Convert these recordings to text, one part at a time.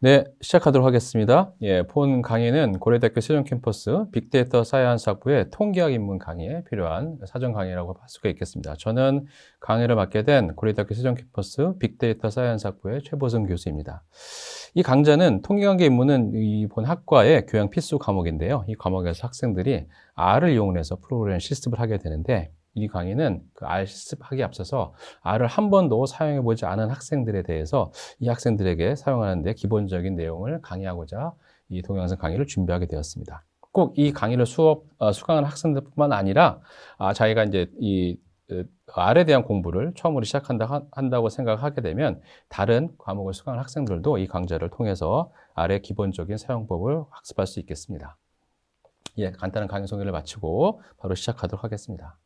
네, 시작하도록 하겠습니다. 본 강의는 고려대학교 세종캠퍼스 빅데이터 사이언스 학부의 통계학 입문 강의에 필요한 사전 강의라고 할 수가 있겠습니다. 저는 강의를 맡게 된 고려대학교 세종캠퍼스 빅데이터 사이언스 학부의 최보승 교수입니다. 이 강좌는 통계관계 입문은 이본 학과의 교양 필수 과목인데요. 이 과목에서 학생들이 R을 이용해서 프로그램 실습을 하게 되는데, 이 강의는 그 R 실습하기에 앞서서 R을 한 번도 사용해보지 않은 학생들에 대해서 이 학생들에게 사용하는 데 기본적인 내용을 강의하고자 이 동영상 강의를 준비하게 되었습니다. 꼭 이 강의를 수강하는 학생들뿐만 아니라 자기가 이제 이 R에 대한 공부를 처음으로 한다고 생각하게 되면 다른 과목을 수강하는 학생들도 이 강좌를 통해서 R의 기본적인 사용법을 학습할 수 있겠습니다. 간단한 강의 소개를 마치고 바로 시작하도록 하겠습니다.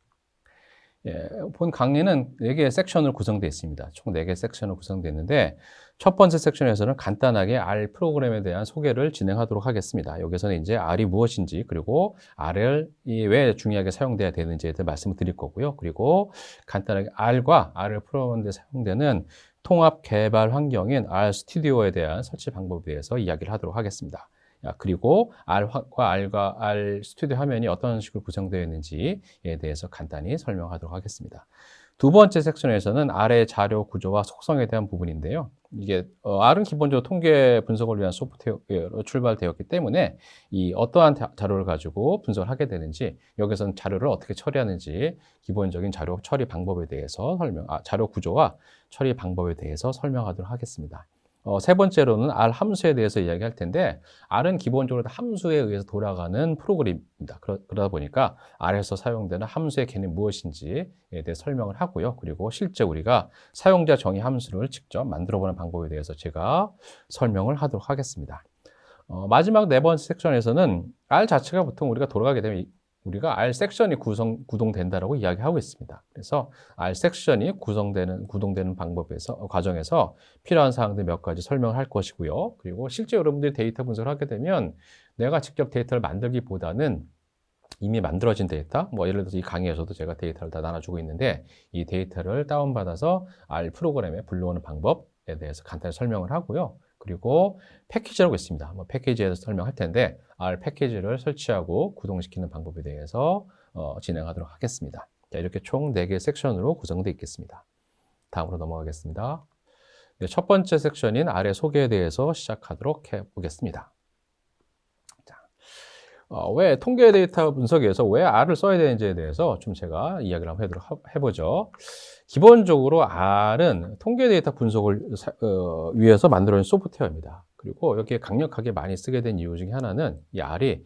본 강의는 4개의 섹션으로 구성되어 있습니다. 총 4개의 섹션으로 구성되어 있는데, 첫 번째 섹션에서는 간단하게 R 프로그램에 대한 소개를 진행하도록 하겠습니다. 여기서는 이제 R이 무엇인지, 그리고 R을 왜 중요하게 사용돼야 되는지에 대해 말씀을 드릴 거고요. 그리고 간단하게 R과 R을 풀어보는 데 사용되는 통합 개발 환경인 R 스튜디오에 대한 설치 방법에 대해서 이야기를 하도록 하겠습니다. 그리고 R과 R 스튜디오 화면이 어떤 식으로 구성되어 있는지에 대해서 간단히 설명하도록 하겠습니다. 두 번째 섹션에서는 R의 자료 구조와 속성에 대한 부분인데요. R은 기본적으로 통계 분석을 위한 소프트웨어로 출발되었기 때문에 어떠한 자료를 가지고 분석을 하게 되는지, 여기서는 자료를 어떻게 처리하는지 기본적인 자료 처리 방법에 대해서 자료 구조와 처리 방법에 대해서 설명하도록 하겠습니다. 세 번째로는 R 함수에 대해서 이야기할 텐데, R은 기본적으로 함수에 의해서 돌아가는 프로그램입니다. 그러다 보니까 R에서 사용되는 함수의 개념이 무엇인지에 대해 설명을 하고요. 그리고 실제 우리가 사용자 정의 함수를 직접 만들어보는 방법에 대해서 제가 설명을 하도록 하겠습니다. 마지막 네 번째 섹션에서는 R 자체가 보통 우리가 돌아가게 되면 우리가 R 섹션이 구동된다라고 이야기하고 있습니다. 그래서 R 섹션이 구동되는 과정에서 필요한 사항들 몇 가지 설명을 할 것이고요. 그리고 실제 여러분들이 데이터 분석을 하게 되면 내가 직접 데이터를 만들기보다는 이미 만들어진 데이터, 예를 들어서 이 강의에서도 제가 데이터를 다 나눠주고 있는데, 이 데이터를 다운받아서 R 프로그램에 불러오는 방법에 대해서 간단히 설명을 하고요. 그리고 패키지라고 있습니다. 패키지에 대해서 설명할 텐데, R 패키지를 설치하고 구동시키는 방법에 대해서 진행하도록 하겠습니다. 이렇게 총 4개의 섹션으로 구성되어 있겠습니다. 다음으로 넘어가겠습니다. 첫 번째 섹션인 R의 소개에 대해서 시작하도록 해보겠습니다. 왜 통계 데이터 분석에서 왜 R을 써야 되는지에 대해서 좀 제가 이야기를 한번 해보죠. 기본적으로 R은 통계 데이터 분석을 위해서 만들어진 소프트웨어입니다. 그리고 여기에 강력하게 많이 쓰게 된 이유 중에 하나는 이 R이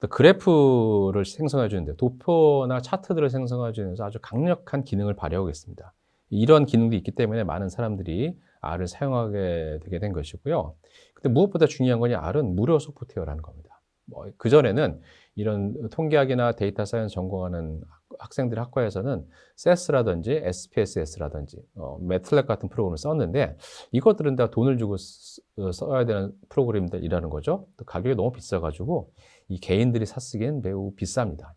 그래프를 생성해 주는데, 도표나 차트들을 생성해 주면서 아주 강력한 기능을 발휘하고 있습니다. 이런 기능도 있기 때문에 많은 사람들이 R을 사용하게 되게 된 것이고요. 근데 무엇보다 중요한 건 R은 무료 소프트웨어라는 겁니다. 그전에는 이런 통계학이나 데이터 사이언스 전공하는 학생들 학과에서는 SES라든지 SPSS라든지 매틀랩 같은 프로그램을 썼는데, 이것들은 다 돈을 주고 써야 되는 프로그램들이라는 거죠. 또 가격이 너무 비싸가지고 이 개인들이 쓰기엔 매우 비쌉니다.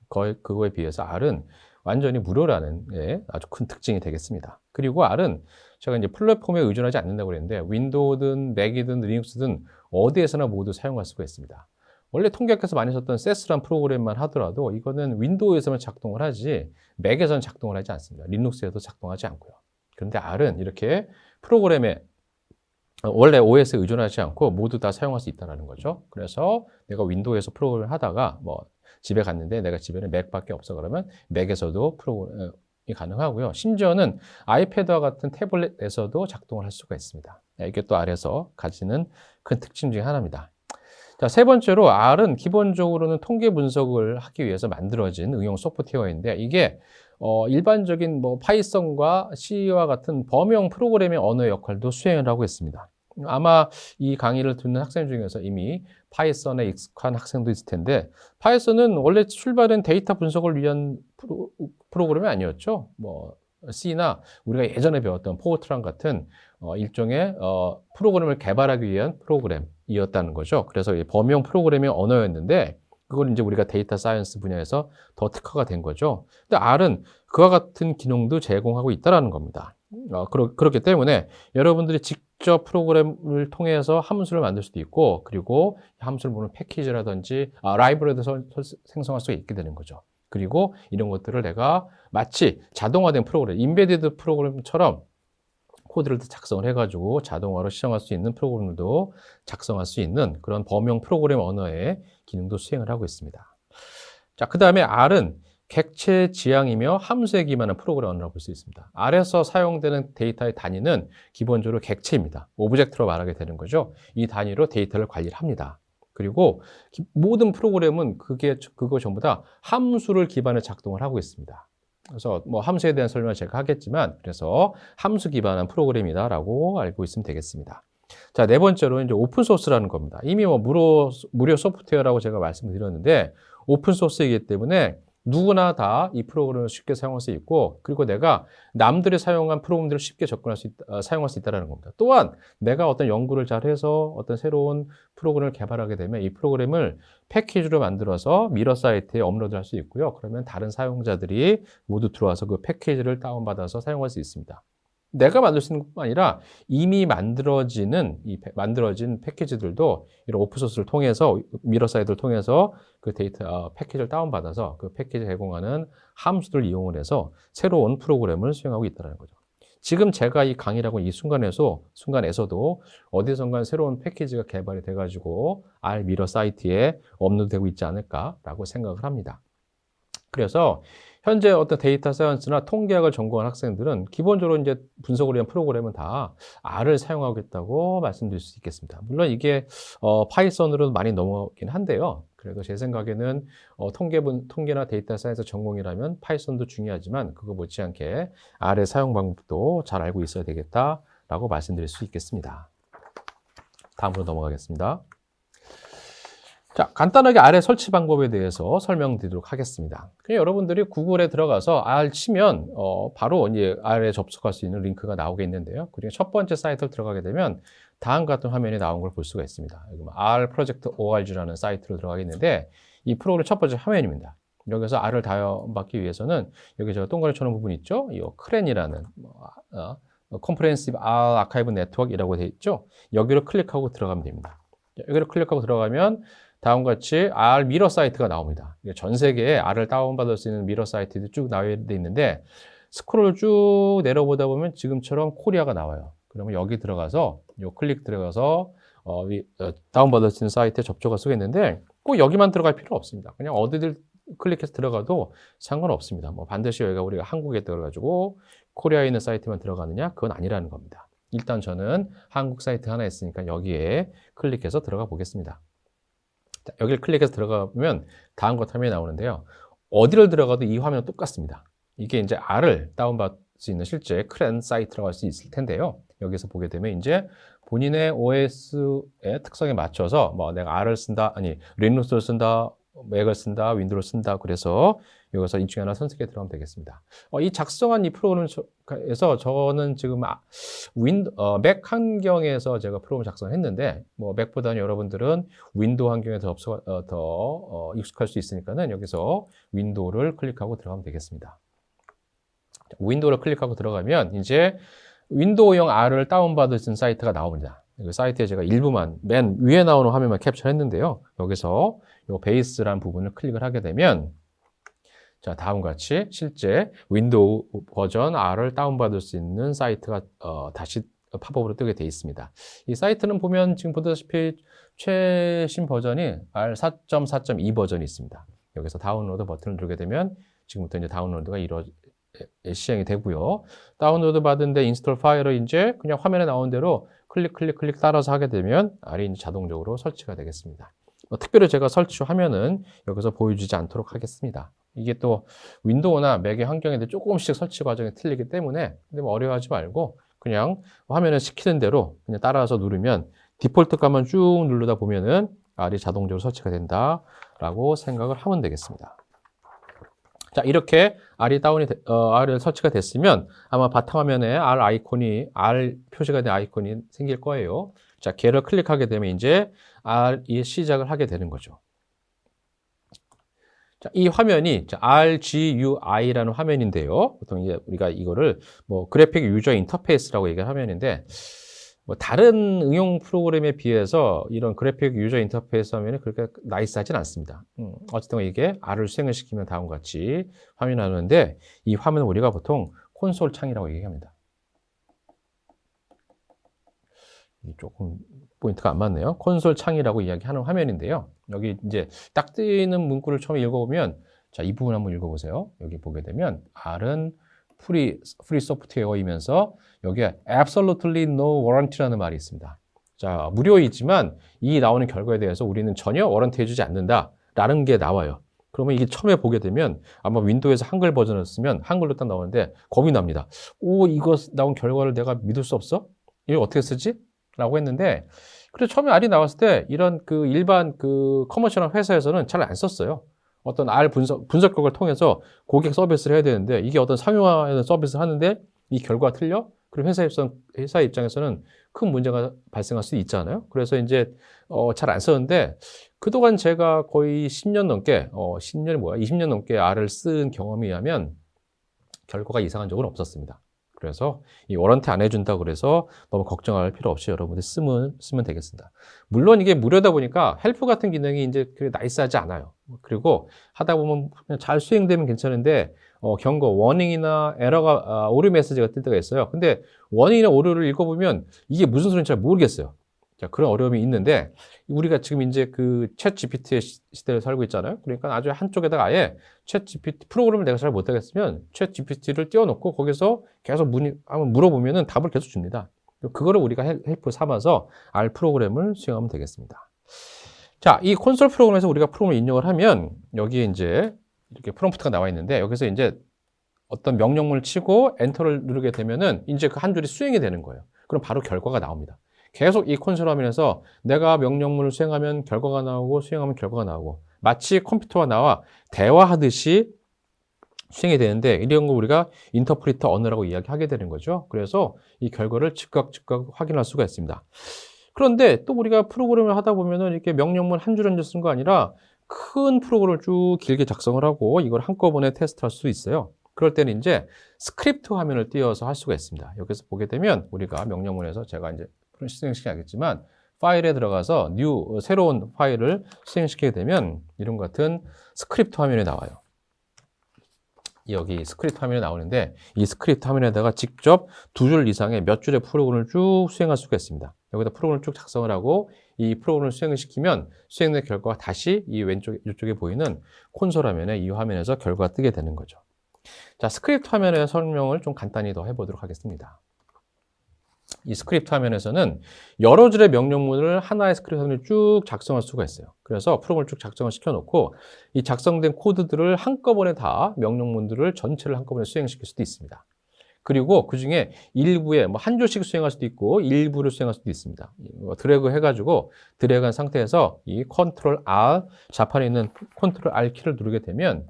그거에 비해서 R은 완전히 무료라는 게 아주 큰 특징이 되겠습니다. 그리고 R은 제가 이제 플랫폼에 의존하지 않는다고 그랬는데, 윈도우든 맥이든 리눅스든 어디에서나 모두 사용할 수가 있습니다. 원래 통계학에서 많이 썼던 SES라는 프로그램만 하더라도 이거는 윈도우에서만 작동을 하지 맥에서는 작동을 하지 않습니다. 리눅스에도 작동하지 않고요. 그런데 R은 이렇게 프로그램에 원래 OS에 의존하지 않고 모두 다 사용할 수 있다는 거죠. 그래서 내가 윈도우에서 프로그램을 하다가 집에 갔는데 내가 집에는 맥밖에 없어 그러면 맥에서도 프로그램이 가능하고요. 심지어는 아이패드와 같은 태블릿에서도 작동을 할 수가 있습니다. 이게 또 R에서 가지는 큰 특징 중에 하나입니다. 자, 세 번째로 R은 기본적으로는 통계 분석을 하기 위해서 만들어진 응용 소프트웨어인데, 이게 일반적인 파이썬과 C와 같은 범용 프로그래밍 언어의 역할도 수행을 하고 있습니다. 아마 이 강의를 듣는 학생 중에서 이미 파이썬에 익숙한 학생도 있을 텐데, 파이썬은 원래 출발은 데이터 분석을 위한 프로그램이 아니었죠. C나 우리가 예전에 배웠던 포트란 같은 일종의 프로그램을 개발하기 위한 프로그램이었다는 거죠. 그래서 범용 프로그래밍 언어였는데, 그걸 이제 우리가 데이터 사이언스 분야에서 더 특화가 된 거죠. 근데 R은 그와 같은 기능도 제공하고 있다는 겁니다. 그렇기 때문에 여러분들이 직접 프로그램을 통해서 함수를 만들 수도 있고, 그리고 함수를 보는 패키지라든지 라이브러리도 생성할 수 있게 되는 거죠. 그리고 이런 것들을 내가 마치 자동화된 프로그램, 인베디드 프로그램처럼 코드를 작성을 해가지고 자동화로 실행할 수 있는 프로그램도 작성할 수 있는 그런 범용 프로그램 언어의 기능도 수행을 하고 있습니다. 자, 그 다음에 R은 객체 지향이며 함수에 기반한 프로그램 언어라고 볼 수 있습니다. R에서 사용되는 데이터의 단위는 기본적으로 객체입니다. 오브젝트로 말하게 되는 거죠. 이 단위로 데이터를 관리를 합니다. 그리고 모든 프로그램은 그거 전부 다 함수를 기반에 작동을 하고 있습니다. 그래서 뭐 함수에 대한 설명을 제가 하겠지만, 그래서 함수 기반한 프로그램이다라고 알고 있으면 되겠습니다. 자, 네 번째로 이제 오픈소스라는 겁니다. 이미 뭐 무료 소프트웨어라고 제가 말씀을 드렸는데, 오픈소스이기 때문에 누구나 다 이 프로그램을 쉽게 사용할 수 있고, 그리고 내가 남들이 사용한 프로그램들을 쉽게 사용할 수 있다는 겁니다. 또한 내가 어떤 연구를 잘해서 어떤 새로운 프로그램을 개발하게 되면 이 프로그램을 패키지로 만들어서 미러 사이트에 업로드할 수 있고요. 그러면 다른 사용자들이 모두 들어와서 그 패키지를 다운받아서 사용할 수 있습니다. 내가 만들 수 있는 것뿐만 아니라 이미 만들어진 패키지들도 이런 오픈소스를 통해서, 미러 사이트를 통해서 그 데이터 패키지를 다운받아서 그 패키지 제공하는 함수들을 이용을 해서 새로운 프로그램을 수행하고 있다는 거죠. 지금 제가 이 강의라고 이 순간에서도 어디선가 새로운 패키지가 개발이 돼가지고 R 미러 사이트에 업로드되고 있지 않을까라고 생각을 합니다. 그래서 현재 어떤 데이터 사이언스나 통계학을 전공한 학생들은 기본적으로 이제 분석을 위한 프로그램은 다 R을 사용하겠다고 말씀드릴 수 있겠습니다. 물론 이게 파이썬으로 많이 넘어오긴 한데요. 그래도 제 생각에는 통계나 데이터 사이언스 전공이라면 파이썬도 중요하지만 그거 못지않게 R의 사용 방법도 잘 알고 있어야 되겠다라고 말씀드릴 수 있겠습니다. 다음으로 넘어가겠습니다. 자, 간단하게 R 설치 방법에 대해서 설명드리도록 하겠습니다. 그냥 여러분들이 구글에 들어가서 R 치면 바로 이제 R에 접속할 수 있는 링크가 나오게 있는데요. 그리고 첫 번째 사이트를 들어가게 되면 다음과 같은 화면이 나온 걸 볼 수가 있습니다. 여기 R 프로젝트 ORG라는 사이트로 들어가겠는데 이 프로그램 첫 번째 화면입니다. 여기서 R을 다운받기 위해서는 여기 제가 동그라미처럼 부분 있죠? 이 CRAN이라는 Comprehensive R Archive Network이라고 되어 있죠? 여기를 클릭하고 들어가면 됩니다. 여기를 클릭하고 들어가면 다음과 같이 R 미러 사이트가 나옵니다. 전 세계에 R을 다운받을 수 있는 미러 사이트들이 쭉 나와 있는데 스크롤 쭉 내려보다 보면 지금처럼 코리아가 나와요. 그러면 여기 들어가서 클릭 들어가서 다운받을 수 있는 사이트에 접속할 수가 있는데 꼭 여기만 들어갈 필요 없습니다. 그냥 어디를 클릭해서 들어가도 상관없습니다. 뭐 반드시 여기가 우리가 한국에 들어가지고 코리아에 있는 사이트만 들어가느냐? 그건 아니라는 겁니다. 일단 저는 한국 사이트 하나 있으니까 여기에 클릭해서 들어가 보겠습니다. 여기를 클릭해서 들어가면 다음과 화면이 나오는데요. 어디를 들어가도 이 화면은 똑같습니다. 이게 이제 R을 다운받을 수 있는 실제 CRAN 사이트라고 할 수 있을 텐데요. 여기서 보게 되면 이제 본인의 OS의 특성에 맞춰서 뭐 내가 R을 쓴다, 리눅스를 쓴다, 맥을 쓴다, 윈도우를 쓴다. 그래서 여기서 이 중에 하나 선택해 들어가면 되겠습니다. 이 작성한 이 프로그램에서 저는 지금 맥 환경에서 제가 프로그램 작성을 했는데, 뭐 맥보다는 여러분들은 윈도우 환경에 더 익숙할 수 있으니까는 여기서 윈도우를 클릭하고 들어가면 되겠습니다. 윈도우를 클릭하고 들어가면 이제 윈도우용 R을 다운받을 수 있는 사이트가 나옵니다. 이 사이트에 제가 일부만 맨 위에 나오는 화면만 캡처했는데요. 여기서 이 베이스라는 부분을 클릭을 하게 되면 자, 다음과 같이 실제 윈도우 버전 R을 다운받을 수 있는 사이트가 다시 팝업으로 뜨게 되어 있습니다. 이 사이트는 보면 지금 보다시피 최신 버전이 R4.4.2 버전이 있습니다. 여기서 다운로드 버튼을 누르게 되면 지금부터 이제 다운로드가 시행이 되고요. 다운로드 받은 데 인스톨 파일을 이제 그냥 화면에 나온 대로 클릭 따라서 하게 되면 R이 이제 자동적으로 설치가 되겠습니다. 특별히 제가 설치 화면은 여기서 보여주지 않도록 하겠습니다. 이게 또 윈도우나 맥의 환경에 조금씩 설치 과정이 틀리기 때문에 근데 뭐 어려워하지 말고 그냥 화면에 시키는 대로 그냥 따라서 누르면 디폴트 값만 쭉 누르다 보면은 R이 자동적으로 설치가 된다라고 생각을 하면 되겠습니다. 자, 이렇게 R을 설치가 됐으면 아마 바탕화면에 R 표시가 된 아이콘이 생길 거예요. 자, 걔를 클릭하게 되면 이제 R이 시작을 하게 되는 거죠. 자, 이 화면이 RGUI라는 화면인데요. 보통 이제 우리가 이거를 뭐 그래픽 유저 인터페이스라고 얘기하는 화면인데, 뭐 다른 응용 프로그램에 비해서 이런 그래픽 유저 인터페이스 화면이 그렇게 나이스하진 않습니다. 어쨌든 이게 R을 수행을 시키면 다음과 같이 화면이 나오는데, 이 화면은 우리가 보통 콘솔 창이라고 얘기합니다. 조금 포인트가 안 맞네요. 콘솔 창이라고 이야기하는 화면인데요. 여기 이제 딱 뜨이는 문구를 처음에 읽어보면, 자, 이 부분 한번 읽어보세요. 여기 보게 되면 R은 프리 소프트웨어이면서 여기에 absolutely no warranty라는 말이 있습니다. 자, 무료이지만 이 나오는 결과에 대해서 우리는 전혀 워런티 해주지 않는다라는 게 나와요. 그러면 이게 처음에 보게 되면 아마 윈도우에서 한글 버전을 쓰면 한글로 딱 나오는데 겁이 납니다. 오, 이거 나온 결과를 내가 믿을 수 없어? 이거 어떻게 쓰지? 라고 했는데, 그래서 처음에 R이 나왔을 때 이런 그 일반 그 커머셜한 회사에서는 잘 안 썼어요. 어떤 R 분석격을 통해서 고객 서비스를 해야 되는데, 이게 어떤 상용화하는 서비스를 하는데 이 결과가 틀려? 그럼 회사 입장에서는 큰 문제가 발생할 수 있잖아요. 그래서 이제 잘 안 썼는데, 그동안 제가 거의 10년 넘게 20년 넘게 R을 쓴 경험에 의하면 결과가 이상한 적은 없었습니다. 그래서 이 워런티 안 해준다고 그래서 너무 걱정할 필요 없이 여러분들 쓰면 되겠습니다. 물론 이게 무료다 보니까 헬프 같은 기능이 이제 그렇게 나이스하지 않아요. 그리고 하다 보면 그냥 잘 수행되면 괜찮은데 경고, 워닝이나 에러가 오류 메시지가 뜰 때가 있어요. 근데 워닝이나 오류를 읽어보면 이게 무슨 소리인지 잘 모르겠어요. 자, 그런 어려움이 있는데, 우리가 지금 이제 그 챗 GPT의 시대를 살고 있잖아요. 그러니까 아주 한쪽에다가 아예 챗 GPT 프로그램을 내가 잘 못하겠으면 챗 GPT를 띄워놓고 거기서 계속 한번 물어보면은 답을 계속 줍니다. 그거를 우리가 헬프 삼아서 R 프로그램을 수행하면 되겠습니다. 자, 이 콘솔 프로그램에서 우리가 프로그램을 입력을 하면 여기에 이제 이렇게 프롬프트가 나와 있는데, 여기서 이제 어떤 명령문을 치고 엔터를 누르게 되면은 이제 그 한 줄이 수행이 되는 거예요. 그럼 바로 결과가 나옵니다. 계속 이 콘솔 화면에서 내가 명령문을 수행하면 결과가 나오고 수행하면 결과가 나오고, 마치 컴퓨터와 나와 대화하듯이 수행이 되는데, 이런 거 우리가 인터프리터 언어라고 이야기하게 되는 거죠. 그래서 이 결과를 즉각 확인할 수가 있습니다. 그런데 또 우리가 프로그램을 하다 보면은 이렇게 명령문 한 줄 한 줄 쓴 거 아니라 큰 프로그램을 쭉 길게 작성을 하고 이걸 한꺼번에 테스트할 수 있어요. 그럴 때는 이제 스크립트 화면을 띄워서 할 수가 있습니다. 여기서 보게 되면 우리가 명령문에서 제가 이제 수행시켜야겠지만 파일에 들어가서 새로운 파일을 수행시키게 되면 이런 것 같은 스크립트 화면이 나와요. 여기 스크립트 화면이 나오는데, 이 스크립트 화면에다가 직접 2줄 이상의 몇 줄의 프로그램을 쭉 수행할 수가 있습니다. 여기다 프로그램을 쭉 작성을 하고 이 프로그램을 수행을 시키면 수행된 결과가 다시 이 이쪽에 보이는 콘솔 화면에, 이 화면에서 결과가 뜨게 되는 거죠. 자, 스크립트 화면의 설명을 좀 간단히 더 해보도록 하겠습니다. 이 스크립트 화면에서는 여러 줄의 명령문을 하나의 스크립트 화면에 쭉 작성할 수가 있어요. 그래서 프로그램을 쭉 작성을 시켜놓고 이 작성된 코드들을 한꺼번에 다 명령문들을 전체를 한꺼번에 수행시킬 수도 있습니다. 그리고 그 중에 일부에 뭐 한 줄씩 수행할 수도 있고 일부를 수행할 수도 있습니다. 드래그 해가지고 드래그한 상태에서 이 컨트롤 R, 좌판에 있는 컨트롤 R 키를 누르게 되면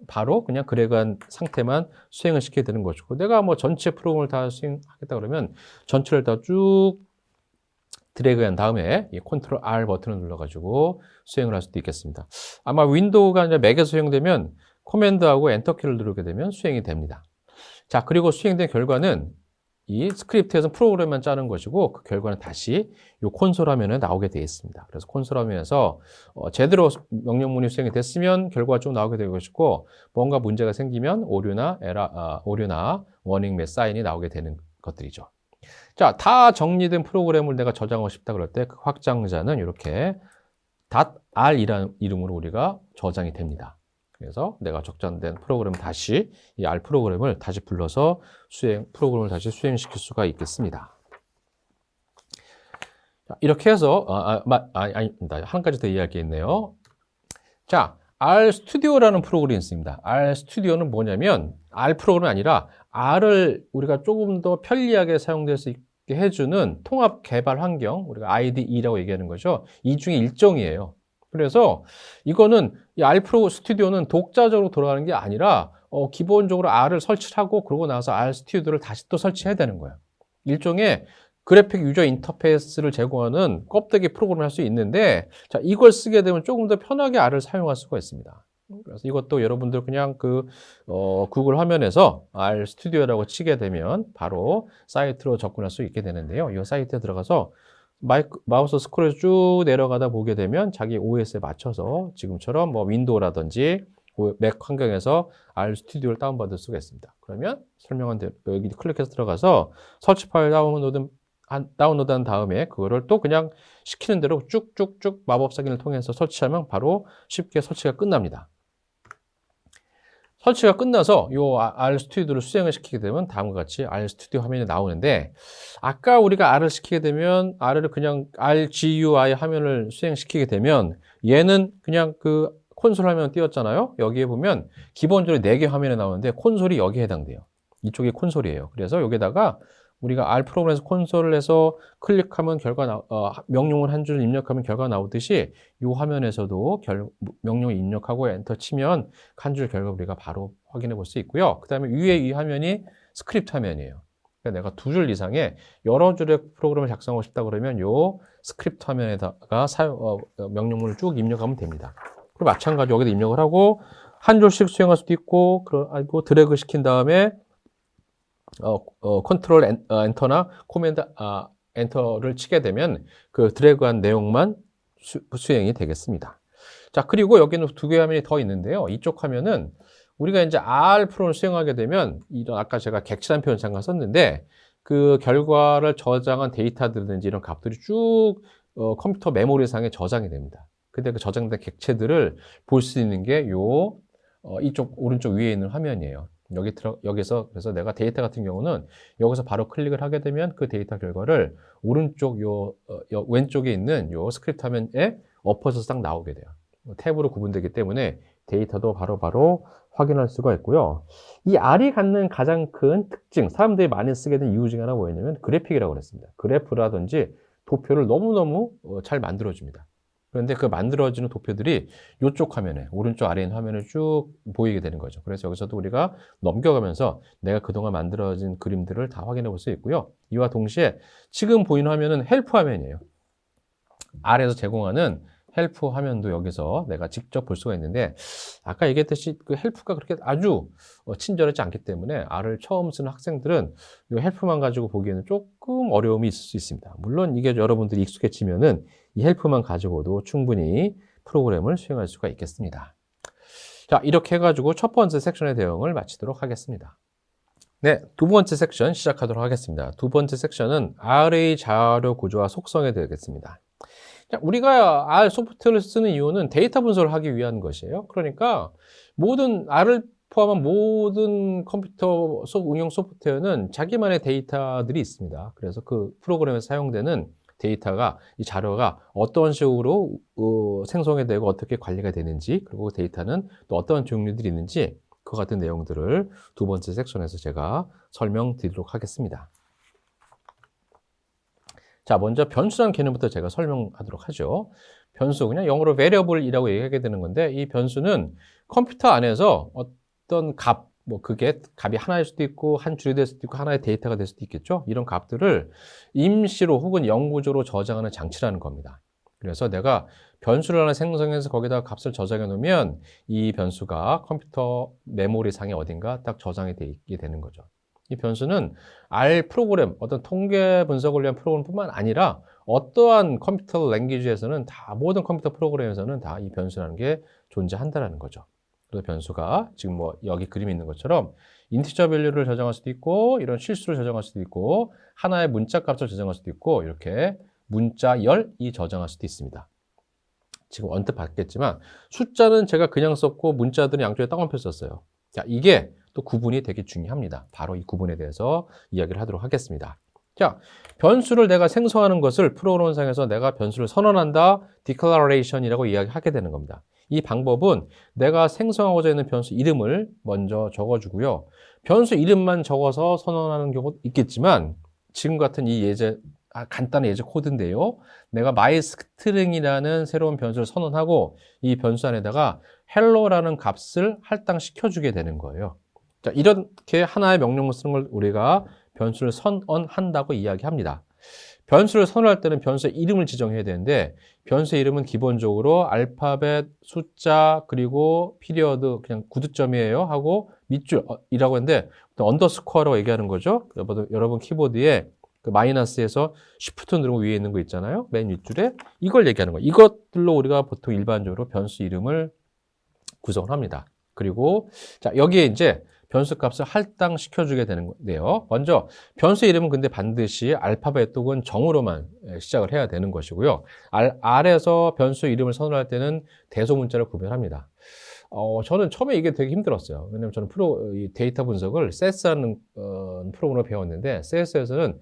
바로 그냥 드래그한 상태만 수행을 시키게 되는 것이고, 내가 뭐 전체 프로그램을 다 수행하겠다 그러면 전체를 다 쭉 드래그한 다음에 이 컨트롤 R 버튼을 눌러가지고 수행을 할 수도 있겠습니다. 아마 윈도우가 아니라 맥에서 수행되면 코맨드하고 엔터키를 누르게 되면 수행이 됩니다. 자, 그리고 수행된 결과는 이 스크립트에서 프로그램만 짜는 것이고, 그 결과는 다시 이 콘솔 화면에 나오게 되어 있습니다. 그래서 콘솔 화면에서 제대로 명령문이 수행이 됐으면 결과가 좀 나오게 될 것이고, 뭔가 문제가 생기면 오류나 워닝 몇 사인이 나오게 되는 것들이죠. 자, 다 정리된 프로그램을 내가 저장하고 싶다 그럴 때 그 확장자는 이렇게 .r이라는 이름으로 우리가 저장이 됩니다. 그래서 내가 적장된 프로그램 다시 이 R 프로그램을 다시 불러서 프로그램을 다시 수행시킬 수가 있겠습니다. 자, 이렇게 해서 아닙니다. 한 가지 더 이야기할 게 있네요. 자, R 스튜디오라는 프로그램이 있습니다. R 스튜디오는 뭐냐면 R 프로그램이 아니라 R을 우리가 조금 더 편리하게 사용될 수 있게 해주는 통합 개발 환경, 우리가 IDE라고 얘기하는 거죠. 이 중에 일종이에요. 그래서 이거는 이 R 프로 스튜디오는 독자적으로 돌아가는 게 아니라 기본적으로 R을 설치하고 그러고 나서 R 스튜디오를 다시 또 설치해야 되는 거예요. 일종의 그래픽 유저 인터페이스를 제공하는 껍데기 프로그램을 할 수 있는데, 자, 이걸 쓰게 되면 조금 더 편하게 R을 사용할 수가 있습니다. 그래서 이것도 여러분들 그냥 구글 화면에서 R 스튜디오라고 치게 되면 바로 사이트로 접근할 수 있게 되는데요. 이 사이트에 들어가서 마우스 스크롤 쭉 내려가다 보게 되면 자기 OS에 맞춰서 지금처럼 뭐 윈도우라든지 맥 환경에서 R 스튜디오를 다운받을 수가 있습니다. 그러면 설명한 대로 여기 클릭해서 들어가서 설치 파일 다운로드한 다음에 그거를 또 그냥 시키는 대로 쭉쭉쭉 마법 확인을 통해서 설치하면 바로 쉽게 설치가 끝납니다. 설치가 끝나서 이 R 스튜디오를 수행을 시키게 되면 다음과 같이 R 스튜디오 화면이 나오는데, 아까 우리가 R을 시키게 되면 R을 그냥 RGUI 화면을 수행시키게 되면 얘는 그냥 콘솔 화면 띄웠잖아요. 여기에 보면 기본적으로 4개 화면이 나오는데 콘솔이 여기에 해당돼요. 이쪽이 콘솔이에요. 그래서 여기다가 우리가 R 프로그램에서 콘솔을 해서 클릭하면 명령을 한 줄 입력하면 결과 나오듯이 이 화면에서도 명령을 입력하고 엔터 치면 한 줄 결과 우리가 바로 확인해 볼 수 있고요. 그 다음에 위에 이 화면이 스크립트 화면이에요. 그러니까 내가 2줄 이상의 여러 줄의 프로그램을 작성하고 싶다 그러면 이 스크립트 화면에다가 명령문을 쭉 입력하면 됩니다. 그리고 마찬가지로 여기다 입력을 하고 한 줄씩 수행할 수도 있고, 드래그 시킨 다음에 컨트롤 엔터나 코맨드 엔터를 치게 되면 그 드래그한 내용만 수행이 되겠습니다. 자, 그리고 여기는 2개의 화면이 더 있는데요. 이쪽 화면은 우리가 이제 R 프로를 수행하게 되면 이런 아까 제가 객체란 표현 잠깐 썼는데 그 결과를 저장한 데이터들이든지 이런 값들이 쭉 컴퓨터 메모리상에 저장이 됩니다. 근데 그 저장된 객체들을 볼 수 있는 게 이쪽 오른쪽 위에 있는 화면이에요. 여기서 그래서 내가 데이터 같은 경우는 여기서 바로 클릭을 하게 되면 그 데이터 결과를 오른쪽 왼쪽에 있는 스크립트 화면에 엎어서 딱 나오게 돼요. 탭으로 구분되기 때문에 데이터도 바로 확인할 수가 있고요. 이 R이 갖는 가장 큰 특징, 사람들이 많이 쓰게 된 이유 중에 하나가 뭐였냐면 그래픽이라고 그랬습니다. 그래프라든지 도표를 너무너무 잘 만들어줍니다. 그런데 그 만들어지는 도표들이 이쪽 화면에, 오른쪽 아래 있는 화면에 쭉 보이게 되는 거죠. 그래서 여기서도 우리가 넘겨가면서 내가 그동안 만들어진 그림들을 다 확인해 볼 수 있고요. 이와 동시에 지금 보이는 화면은 헬프 화면이에요. R에서 제공하는 헬프 화면도 여기서 내가 직접 볼 수가 있는데, 아까 얘기했듯이 그 헬프가 그렇게 아주 친절하지 않기 때문에 R을 처음 쓰는 학생들은 이 헬프만 가지고 보기에는 조금 어려움이 있을 수 있습니다. 물론 이게 여러분들이 익숙해지면은 이 헬프만 가지고도 충분히 프로그램을 수행할 수가 있겠습니다. 자, 이렇게 해가지고 첫 번째 섹션의 내용을 마치도록 하겠습니다. 네, 두 번째 섹션 시작하도록 하겠습니다. 두 번째 섹션은 R의 자료 구조와 속성에 되겠습니다. 자, 우리가 R 소프트웨어를 쓰는 이유는 데이터 분석을 하기 위한 것이에요. 그러니까 R을 포함한 모든 컴퓨터 응용 소프트웨어는 자기만의 데이터들이 있습니다. 그래서 그 프로그램에 사용되는 데이터가, 이 자료가 어떤 식으로 생성이 되고 어떻게 관리가 되는지, 그리고 데이터는 또 어떤 종류들이 있는지, 그 같은 내용들을 두 번째 섹션에서 제가 설명드리도록 하겠습니다. 자, 먼저 변수라는 개념부터 제가 설명하도록 하죠. 변수, 그냥 영어로 variable이라고 얘기하게 되는 건데, 이 변수는 컴퓨터 안에서 어떤 값, 그게 값이 하나일 수도 있고, 한 줄이 될 수도 있고, 하나의 데이터가 될 수도 있겠죠. 이런 값들을 임시로 혹은 영구적으로 저장하는 장치라는 겁니다. 그래서 내가 변수를 하나 생성해서 거기다 값을 저장해 놓으면 이 변수가 컴퓨터 메모리 상에 어딘가 딱 저장이 되게 되는 거죠. 이 변수는 R 프로그램, 어떤 통계 분석을 위한 프로그램뿐만 아니라 어떠한 컴퓨터 랭귀지에서는 모든 컴퓨터 프로그램에서는 다 이 변수라는 게 존재한다는 거죠. 그래서 변수가 지금 여기 그림이 있는 것처럼 인티저 밸류를 저장할 수도 있고, 이런 실수를 저장할 수도 있고, 하나의 문자 값을 저장할 수도 있고, 이렇게 문자열이 저장할 수도 있습니다. 지금 언뜻 봤겠지만 숫자는 제가 그냥 썼고 문자들은 양쪽에 따옴표 썼어요. 자, 이게 또 구분이 되게 중요합니다. 바로 이 구분에 대해서 이야기를 하도록 하겠습니다. 자, 변수를 내가 생성하는 것을 프로그램상에서 내가 변수를 선언한다, declaration이라고 이야기하게 되는 겁니다. 이 방법은 내가 생성하고자 하는 변수 이름을 먼저 적어주고요. 변수 이름만 적어서 선언하는 경우도 있겠지만, 지금 같은 이 간단한 예제 코드인데요. 내가 myString이라는 새로운 변수를 선언하고 이 변수 안에다가 hello라는 값을 할당시켜주게 되는 거예요. 자, 이렇게 하나의 명령을 쓰는 걸 우리가 변수를 선언한다고 이야기합니다. 변수를 선언할 때는 변수의 이름을 지정해야 되는데 변수의 이름은 기본적으로 알파벳, 숫자, 그리고 피리어드 그냥 구두점이에요 하고 밑줄이라고 했는데 언더스코어라고 얘기하는 거죠. 여러분 키보드에 그 마이너스에서 쉬프트 누르고 위에 있는 거 있잖아요. 맨 윗줄에 이걸 얘기하는 거예요. 이것들로 우리가 보통 일반적으로 변수 이름을 구성을 합니다. 그리고 자 여기에 이제 변수 값을 할당시켜주게 되는 건데요. 먼저 변수 이름은 근데 반드시 알파벳 또는 정으로만 시작을 해야 되는 것이고요. R에서 변수 이름을 선언할 때는 대소문자를 구별합니다. 저는 처음에 이게 되게 힘들었어요. 왜냐면 저는 이 데이터 분석을 SES라는 프로그램을 배웠는데 SES에서는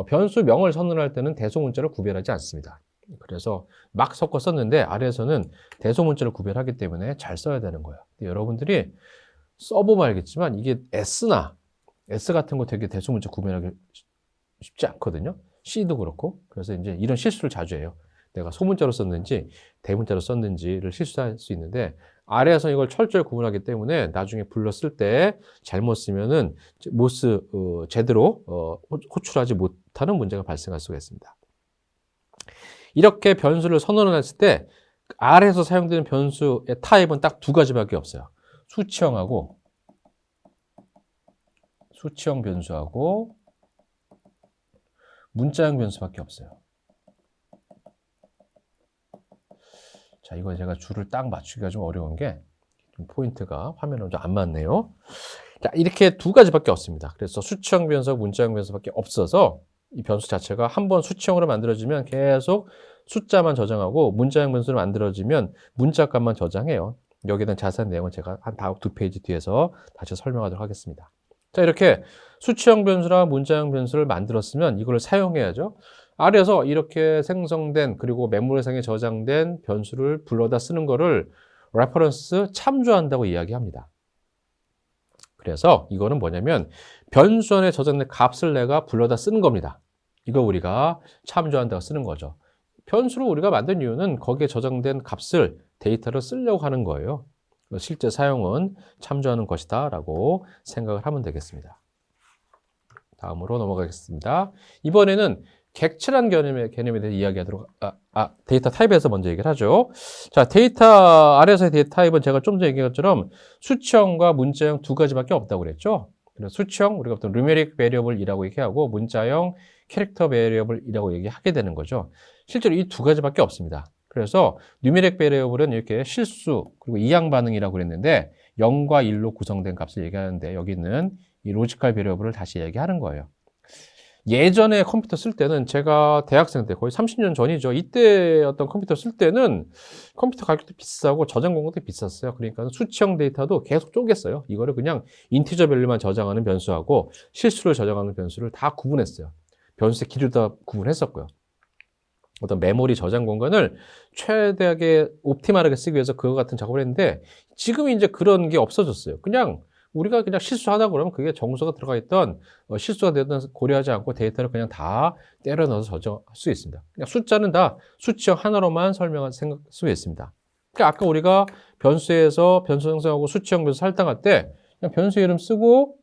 변수명을 선언할 때는 대소문자를 구별하지 않습니다. 그래서 막 섞어 썼는데 R에서는 대소문자를 구별하기 때문에 잘 써야 되는 거예요. 여러분들이 써보면 알겠지만 이게 S 같은 거 되게 대소문자 구별하기 쉽지 않거든요. C도 그렇고. 그래서 이제 이런 실수를 자주 해요. 내가 소문자로 썼는지 대문자로 썼는지를 실수할 수 있는데 아래에서 이걸 철저히 구분하기 때문에 나중에 불렀을 때 잘못 쓰면은 제대로 호출하지 못하는 문제가 발생할 수가 있습니다. 이렇게 변수를 선언을 했을 때 R에서 사용되는 변수의 타입은 딱 두 가지밖에 없어요. 수치형 변수하고 문자형 변수밖에 없어요. 자, 이거 제가 줄을 딱 맞추기가 좀 어려운 게 좀 포인트가 화면으로 좀 안 맞네요. 자, 이렇게 두 가지밖에 없습니다. 그래서 수치형 변수하고 문자형 변수밖에 없어서 이 변수 자체가 한번 수치형으로 만들어지면 계속 숫자만 저장하고 문자형 변수로 만들어지면 문자값만 저장해요. 여기에 대한 자세한 내용은 제가 한 다음 2페이지 뒤에서 다시 설명하도록 하겠습니다. 자, 이렇게 수치형 변수랑 문자형 변수를 만들었으면 이걸 사용해야죠. R에서 이렇게 생성된 그리고 메모리상에 저장된 변수를 불러다 쓰는 거를 레퍼런스 참조한다고 이야기합니다. 그래서 이거는 뭐냐면 변수 안에 저장된 값을 내가 불러다 쓰는 겁니다. 이거 우리가 참조한다고 쓰는 거죠. 변수를 우리가 만든 이유는 거기에 저장된 값을 데이터를 쓰려고 하는 거예요. 실제 사용은 참조하는 것이다 라고 생각을 하면 되겠습니다. 다음으로 넘어가겠습니다. 이번에는 객체란 개념에 대해 이야기하도록 데이터 타입에서 먼저 얘기를 하죠. 자, 데이터 아래에서의 데이터 타입은 제가 좀 전에 얘기한 것처럼 수치형과 문자형 두 가지밖에 없다고 그랬죠. 그래서 수치형 우리가 보통 numeric variable이라고 얘기하고 문자형 캐릭터 variable이라고 얘기하게 되는 거죠. 실제로 이 두 가지밖에 없습니다. 그래서 numeric variable은 이렇게 실수 그리고 이항 반응이라고 그랬는데 0과 1로 구성된 값을 얘기하는데 여기는 이 로지컬 베리어블을 다시 얘기하는 거예요. 예전에 컴퓨터 쓸 때는 제가 대학생 때 거의 30년 전이죠. 이때 어떤 컴퓨터 쓸 때는 컴퓨터 가격도 비싸고 저장 공간도 비쌌어요. 그러니까 수치형 데이터도 계속 쪼갰어요. 이거를 그냥 인티저 밸류만 저장하는 변수하고 실수를 저장하는 변수를 다 구분했어요. 변수의 길이도 다 구분했었고요. 어떤 메모리 저장 공간을 최대하게 옵티멀하게 쓰기 위해서 그와 같은 작업을 했는데 지금 이제 그런 게 없어졌어요. 우리가 그냥 실수하다 그러면 그게 정수가 들어가 있던 실수가 되든 고려하지 않고 데이터를 그냥 다 때려 넣어서 저장할 수 있습니다. 그냥 숫자는 다 수치형 하나로만 설명할 수 있습니다. 그러니까 아까 우리가 변수에서 변수 생성하고 수치형 변수 할당할 때 그냥 변수 이름 쓰고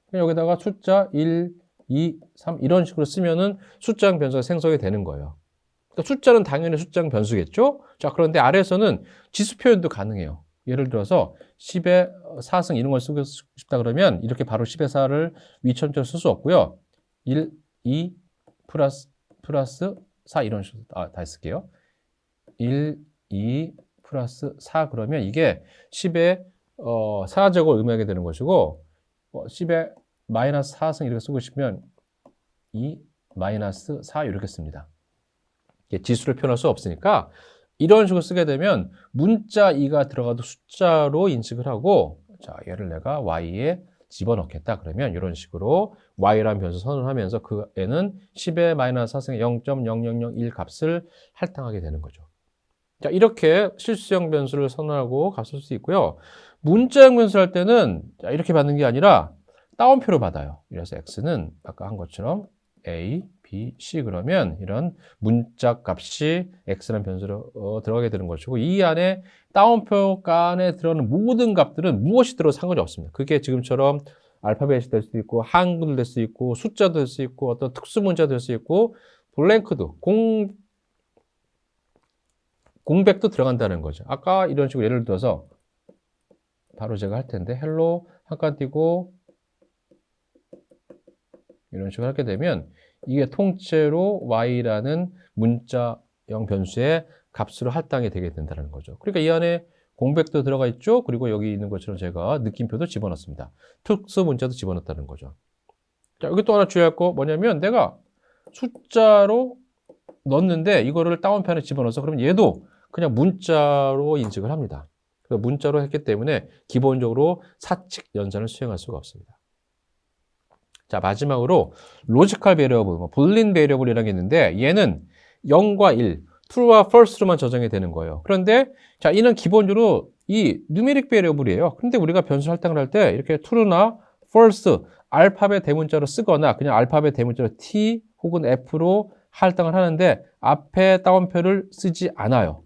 그냥 여기다가 숫자 1, 2, 3 이런 식으로 쓰면은 숫자형 변수가 생성이 되는 거예요. 그러니까 숫자는 당연히 숫자형 변수겠죠? 자, 그런데 아래에서는 지수 표현도 가능해요. 예를 들어서 10의 4승 이런 걸 쓰고 싶다 그러면 이렇게 바로 10의 4를 위천적으로 쓸 수 없고요. 1, 2 플러스 4 이런 식으로 다 쓸게요. 1, 2 플러스 4 그러면 이게 10의 4제곱을 의미하게 되는 것이고 10의 마이너스 4승 이렇게 쓰고 싶으면 2 마이너스 4 이렇게 씁니다. 지수를 표현할 수 없으니까 이런 식으로 쓰게 되면 문자 2가 들어가도 숫자로 인식을 하고 자, 얘를 내가 y에 집어넣겠다. 그러면 이런 식으로 y라는 변수 선언하면서 그 애는 10의 마이너스 4승의 0.0001 값을 할당하게 되는 거죠. 자, 이렇게 실수형 변수를 선언하고 값을 쓸 수 있고요. 문자형 변수를 할 때는 자, 이렇게 받는 게 아니라 따옴표로 받아요. 그래서 x는 아까 한 것처럼 a, b, c 그러면 이런 문자 값이 x라는 변수로 들어가게 되는 것이고 이 안에 따옴표 안에 들어가는 모든 값들은 무엇이 들어도 상관이 없습니다. 그게 지금처럼 알파벳이 될 수도 있고, 한글 될 수 있고, 숫자도 될 수 있고, 어떤 특수 문자도 될 수 있고, 블랭크도, 공백도 들어간다는 거죠. 아까 이런 식으로 예를 들어서, 바로 제가 할 텐데, 헬로, 한 칸 띄고, 이런 식으로 하게 되면, 이게 통째로 y라는 문자형 변수의 값으로 할당이 되게 된다는 거죠. 그러니까 이 안에 공백도 들어가 있죠. 그리고 여기 있는 것처럼 제가 느낌표도 집어넣습니다. 특수 문자도 집어넣었다는 거죠. 자, 여기 또 하나 주의할 거 뭐냐면 내가 숫자로 넣었는데 이거를 다운편에 집어넣어서 그러면 얘도 그냥 문자로 인식을 합니다. 그래서 문자로 했기 때문에 기본적으로 사칙 연산을 수행할 수가 없습니다. 자, 마지막으로 로지컬 베리어블, 불린 베리어블이라는 게 있는데 얘는 0과 1, true와 false로만 저장이 되는 거예요. 그런데 자, 이는 기본적으로 이 누메릭 베리어블이에요. 근데 우리가 변수 할당을 할 때 이렇게 true나 false, 알파벳 대문자로 쓰거나 그냥 알파벳 대문자로 T 혹은 F로 할당을 하는데 앞에 따옴표를 쓰지 않아요.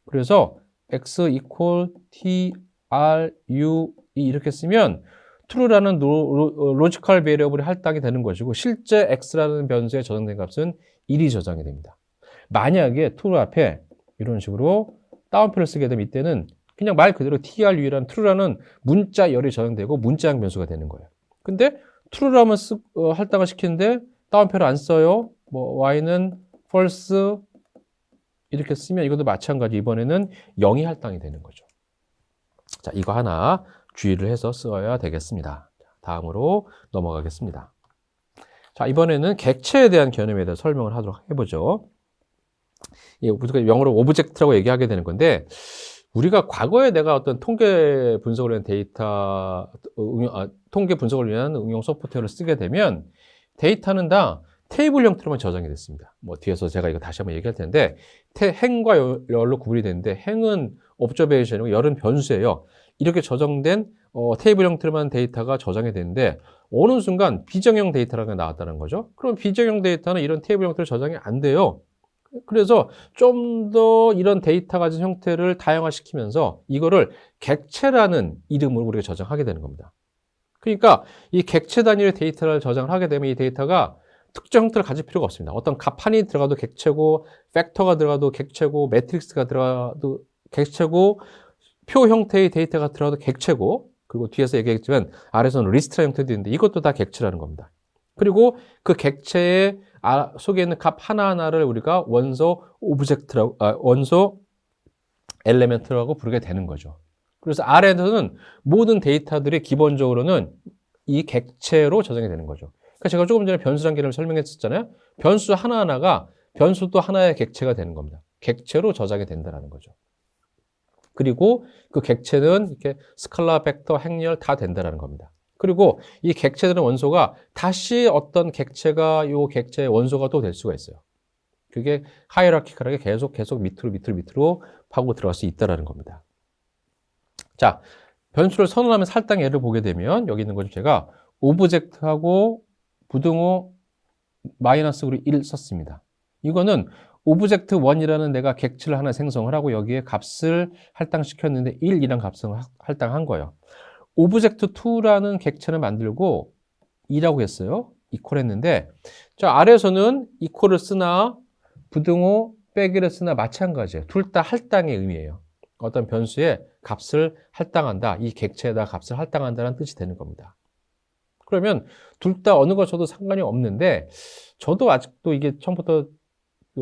그래서 x equal t r u 이렇게 쓰면 true라는 로지컬 베리어블이 할당이 되는 것이고 실제 x라는 변수에 저장된 값은 1이 저장이 됩니다. 만약에 true 앞에 이런 식으로 따옴표를 쓰게 되면 이때는 그냥 말 그대로 true라는 true라는 문자열이 저장되고 문자형 변수가 되는 거예요. 근데 true라면 할당을 시키는데 따옴표를 안 써요. 뭐 y는 false 이렇게 쓰면 이것도 마찬가지 이번에는 0이 할당이 되는 거죠. 자, 이거 하나 주의를 해서 써야 되겠습니다. 다음으로 넘어가겠습니다. 자, 이번에는 객체에 대한 개념에 대해서 설명을 하도록 해보죠. 우리가 영어로 오브젝트라고 얘기하게 되는 건데 우리가 과거에 내가 어떤 통계 분석을 위한 통계 분석을 위한 응용 소프트웨어를 쓰게 되면 데이터는 다 테이블 형태로만 저장이 됐습니다. 뭐 뒤에서 제가 이거 다시 한번 얘기할 텐데 행과 열로 구분이 되는데 행은 observation이고 열은 변수예요. 이렇게 저장된 테이블 형태로만 데이터가 저장이 되는데 어느 순간 비정형 데이터라는 게 나왔다는 거죠. 그럼 비정형 데이터는 이런 테이블 형태로 저장이 안 돼요. 그래서 좀 더 이런 데이터 가진 형태를 다양화시키면서 이거를 객체라는 이름으로 우리가 저장하게 되는 겁니다. 그러니까 이 객체 단위의 데이터를 저장을 하게 되면 이 데이터가 특정 형태를 가질 필요가 없습니다. 어떤 값판이 들어가도 객체고, 팩터가 들어가도 객체고, 매트릭스가 들어가도 객체고, 표 형태의 데이터가 들어가도 객체고, 그리고 뒤에서 얘기했지만 아래서는 리스트라 형태도 있는데 이것도 다 객체라는 겁니다. 그리고 그 객체의 속에 있는 값 하나하나를 우리가 원소 오브젝트라고, 원소 엘리멘트라고 부르게 되는 거죠. 그래서 아래에서는 모든 데이터들이 기본적으로는 이 객체로 저장이 되는 거죠. 그러니까 제가 조금 전에 변수란 개념을 설명했었잖아요. 변수 하나하나가 변수도 하나의 객체가 되는 겁니다. 객체로 저장이 된다는 거죠. 그리고 그 객체는 이렇게 스칼라, 벡터, 행렬 다 된다는 겁니다. 그리고 이 객체들은 원소가 다시 어떤 객체가 이 객체의 원소가 또 될 수가 있어요. 그게 하이라키컬하게 계속 밑으로 파고 들어갈 수 있다는 겁니다. 자, 변수를 선언하면서 할당 예를 보게 되면 여기 있는 거죠. 제가 오브젝트하고 부등호 마이너스로 1 썼습니다. 이거는 오브젝트 1이라는 내가 객체를 하나 생성을 하고 여기에 값을 할당시켰는데 1이란 값을 할당한 거예요. 오브젝트 2라는 객체를 만들고 2라고 했어요. 이퀄 했는데 자, 아래에서는 이퀄을 쓰나 부등호 빼기를 쓰나 마찬가지예요. 둘 다 할당의 의미예요. 어떤 변수에 값을 할당한다. 이 객체에다 값을 할당한다는 뜻이 되는 겁니다. 그러면 둘 다 어느 것 줘도 상관이 없는데 저도 아직도 이게 처음부터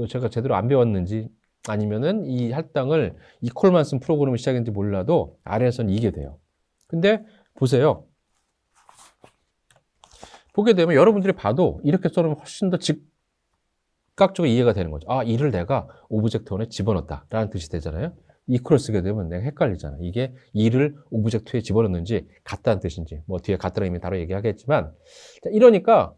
제가 제대로 안 배웠는지 아니면은 이 할당을 이퀄만 쓴 프로그램을 시작했는지 몰라도 아래에서는 이게 돼요. 근데 보세요. 보게 되면 여러분들이 봐도 이렇게 써놓으면 훨씬 더 즉각적으로 이해가 되는 거죠. 아, 이를 내가 오브젝트 1에 집어넣었다 라는 뜻이 되잖아요. 이퀄을 쓰게 되면 내가 헷갈리잖아. 이게 2를 오브젝트 2에 집어넣는지 같다는 뜻인지 뭐 뒤에 같다는 의미 따로 얘기하겠지만 자, 이러니까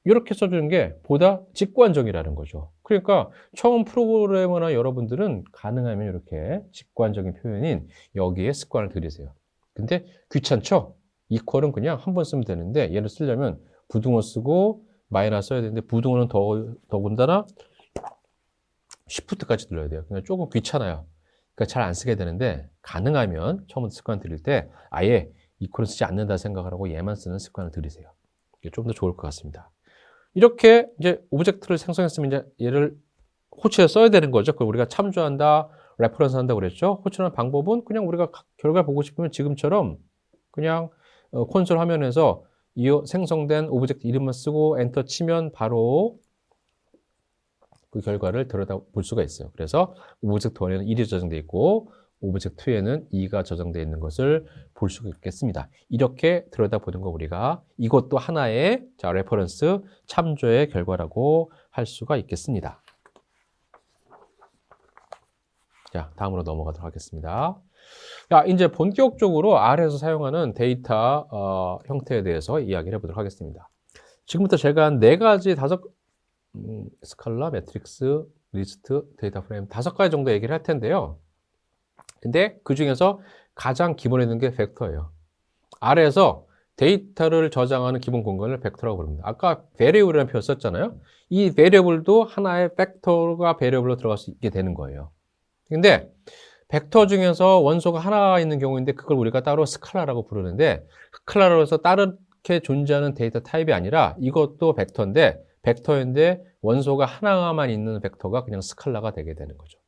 이렇게 써주는 게 보다 직관적이라는 거죠. 그러니까 처음 프로그래머나 여러분들은 가능하면 이렇게 직관적인 표현인 여기에 습관을 들이세요. 근데 귀찮죠? 이퀄은 그냥 한 번 쓰면 되는데 얘를 쓰려면 부등호 쓰고 마이너스 써야 되는데 부등호는 더군다나 Shift까지 눌러야 돼요. 그냥 조금 귀찮아요. 그러니까 잘 안 쓰게 되는데 가능하면 처음부터 습관 들일 때 아예 이퀄은 쓰지 않는다 생각을 하고 얘만 쓰는 습관을 들이세요. 이게 좀 더 좋을 것 같습니다. 이렇게 이제 오브젝트를 생성했으면 이제 얘를 호출해 써야 되는 거죠. 그걸 우리가 참조한다, 레퍼런스 한다고 그랬죠. 호출하는 방법은 그냥 우리가 결과 보고 싶으면 지금처럼 그냥 콘솔 화면에서 이 생성된 오브젝트 이름만 쓰고 엔터 치면 바로 그 결과를 들여다볼 수가 있어요. 그래서 오브젝트 1에는 1이 저장되어 있고 오브젝트 2에는 2가 저장되어 있는 것을 볼 수가 있겠습니다. 이렇게 들여다보는 거 우리가 이것도 하나의 레퍼런스 참조의 결과라고 할 수가 있겠습니다. 자, 다음으로 넘어가도록 하겠습니다. 자, 이제 본격적으로 R에서 사용하는 데이터 형태에 대해서 이야기를 해보도록 하겠습니다. 지금부터 제가 한 4가지, 스칼라, 매트릭스, 리스트, 데이터 프레임 5가지 정도 얘기를 할 텐데요. 근데 그 중에서 가장 기본에 있는 게 벡터예요. R에서 데이터를 저장하는 기본 공간을 벡터라고 부릅니다. 아까 variable이라는 표현 썼잖아요. 이 variable도 하나의 벡터가 variable로 들어갈 수 있게 되는 거예요. 근데 벡터 중에서 원소가 하나 있는 경우인데 그걸 우리가 따로 스칼라라고 부르는데 스칼라로 해서 다르게 존재하는 데이터 타입이 아니라 이것도 벡터인데 원소가 하나만 있는 벡터가 그냥 스칼라가 되게 되는 거죠.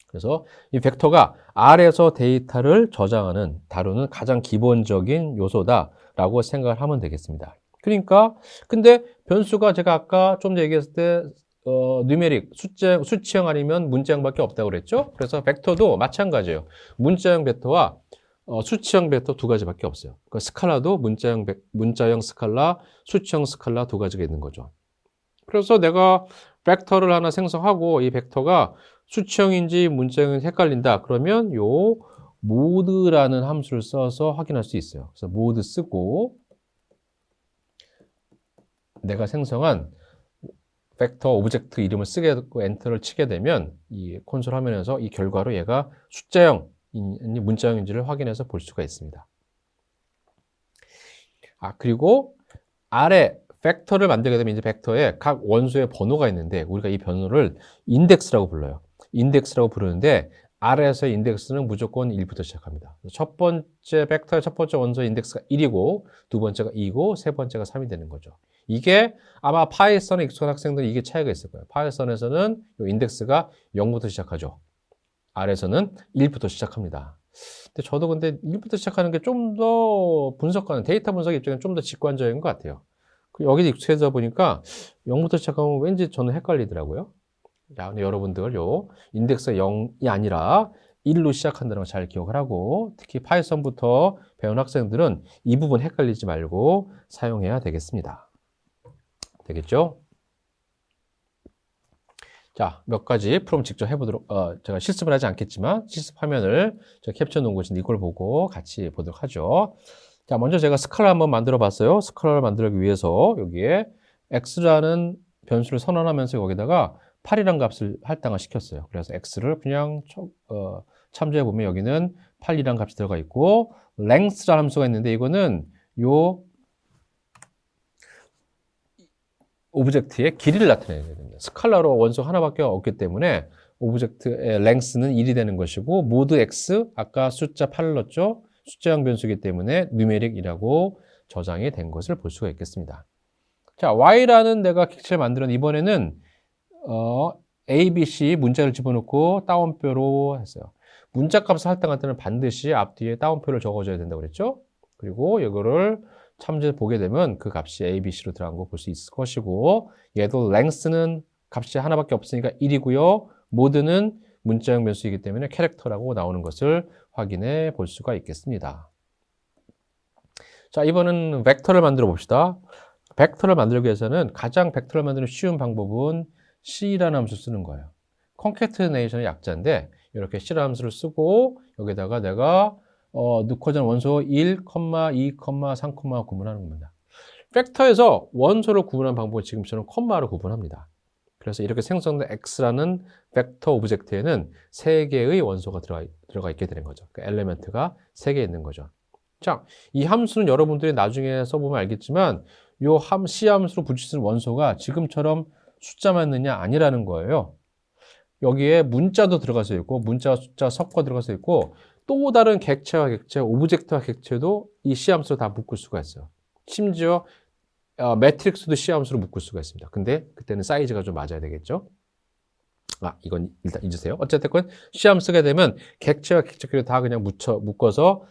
그래서 이 벡터가 R에서 데이터를 저장하는, 다루는 가장 기본적인 요소다라고 생각을 하면 되겠습니다. 그러니까 근데 변수가 제가 아까 좀 전에 얘기했을 때 뉴메릭, 수치형 아니면 문자형밖에 없다고 그랬죠? 그래서 벡터도 마찬가지예요. 문자형 벡터와 수치형 벡터 2가지밖에 없어요. 그러니까 스칼라도 문자형 스칼라, 수치형 스칼라 2가지가 있는 거죠. 그래서 내가 벡터를 하나 생성하고 이 벡터가 수치형인지 문자형인지 헷갈린다. 그러면 요 모드라는 함수를 써서 확인할 수 있어요. 그래서 모드 쓰고 내가 생성한 벡터 오브젝트 이름을 쓰게 되고 엔터를 치게 되면 이 콘솔 화면에서 이 결과로 얘가 숫자형인지 문자형인지를 확인해서 볼 수가 있습니다. 그리고 아래 벡터를 만들게 되면 이제 벡터에 각 원소의 번호가 있는데 우리가 이 번호를 인덱스라고 불러요. 인덱스라고 부르는데 R에서의 인덱스는 무조건 1부터 시작합니다. 첫 번째 벡터의 첫 번째 원소의 인덱스가 1이고 두 번째가 2고 세 번째가 3이 되는 거죠. 이게 아마 파이썬에 익숙한 학생들은 이게 차이가 있을 거예요. 파이썬에서는 이 인덱스가 0부터 시작하죠. R에서는 1부터 시작합니다. 근데 저도 근데 1부터 시작하는 게 좀 더 분석하는 데이터 분석 입장에는 좀 더 직관적인 것 같아요. 여기 익숙해져 보니까 0부터 시작하면 왠지 저는 헷갈리더라고요. 자, 근데 여러분들 요 인덱스 0이 아니라 1로 시작한다는 거 잘 기억을 하고 특히 파이썬부터 배운 학생들은 이 부분 헷갈리지 말고 사용해야 되겠습니다. 되겠죠? 자, 몇 가지 프롬 직접 해보도록, 제가 실습을 하지 않겠지만 실습 화면을 제가 캡처 놓은 곳인데 이걸 보고 같이 보도록 하죠. 자, 먼저 제가 스칼라 한번 만들어 봤어요. 스칼라를 만들기 위해서 여기에 x라는 변수를 선언하면서 여기다가 8이라는 값을 할당을 시켰어요. 그래서 x를 그냥 참조해 보면 여기는 8이라는 값이 들어가 있고 length라는 함수가 있는데 이거는 요 오브젝트의 길이를 나타내야 됩니다. 스칼라로 원소 하나밖에 없기 때문에 오브젝트의 length는 1이 되는 것이고 모드 x 아까 숫자 8을 넣었죠. 숫자형 변수이기 때문에 numeric이라고 저장이 된 것을 볼 수가 있겠습니다. 자, y라는 내가 객체를 만들었는데 이번에는 A, B, C 문자를 집어넣고 따옴표로 했어요. 문자 값을 할당할 때는 반드시 앞뒤에 따옴표를 적어줘야 된다고 그랬죠? 그리고 이거를 참조해 보게 되면 그 값이 A, B, C로 들어간 거 볼 수 있을 것이고 얘도 length는 값이 하나밖에 없으니까 1이고요. 모드는 문자형 변수이기 때문에 캐릭터라고 나오는 것을 확인해 볼 수가 있겠습니다. 자, 이번은 벡터를 만들어 봅시다. 벡터를 만들기 위해서는 가장 벡터를 만드는 쉬운 방법은 C라는 함수 쓰는 거예요. concatenation의 약자인데 이렇게 C라는 함수를 쓰고 여기다가 내가 넣고자 하는 원소 1, 2, 3, 구분하는 겁니다. 벡터에서 원소를 구분하는 방법은 지금처럼 콤마로 구분합니다. 그래서 이렇게 생성된 X라는 벡터 오브젝트에는 3개의 원소가 들어가 있게 되는 거죠. 그 엘리멘트가 3개 있는 거죠. 자, 이 함수는 여러분들이 나중에 써보면 알겠지만 요 C 함수로 붙이는 원소가 지금처럼 숫자만 있느냐 아니라는 거예요. 여기에 문자도 들어가서 있고 문자와 숫자 섞어 들어가서 있고 또 다른 객체와 객체, 오브젝트와 객체도 이 C함수로 다 묶을 수가 있어요. 심지어 매트릭스도 C함수로 묶을 수가 있습니다. 근데 그때는 사이즈가 좀 맞아야 되겠죠. 이건 일단 잊으세요. 어쨌든 C함수가 되면 객체와 객체끼리 다 그냥 묶어서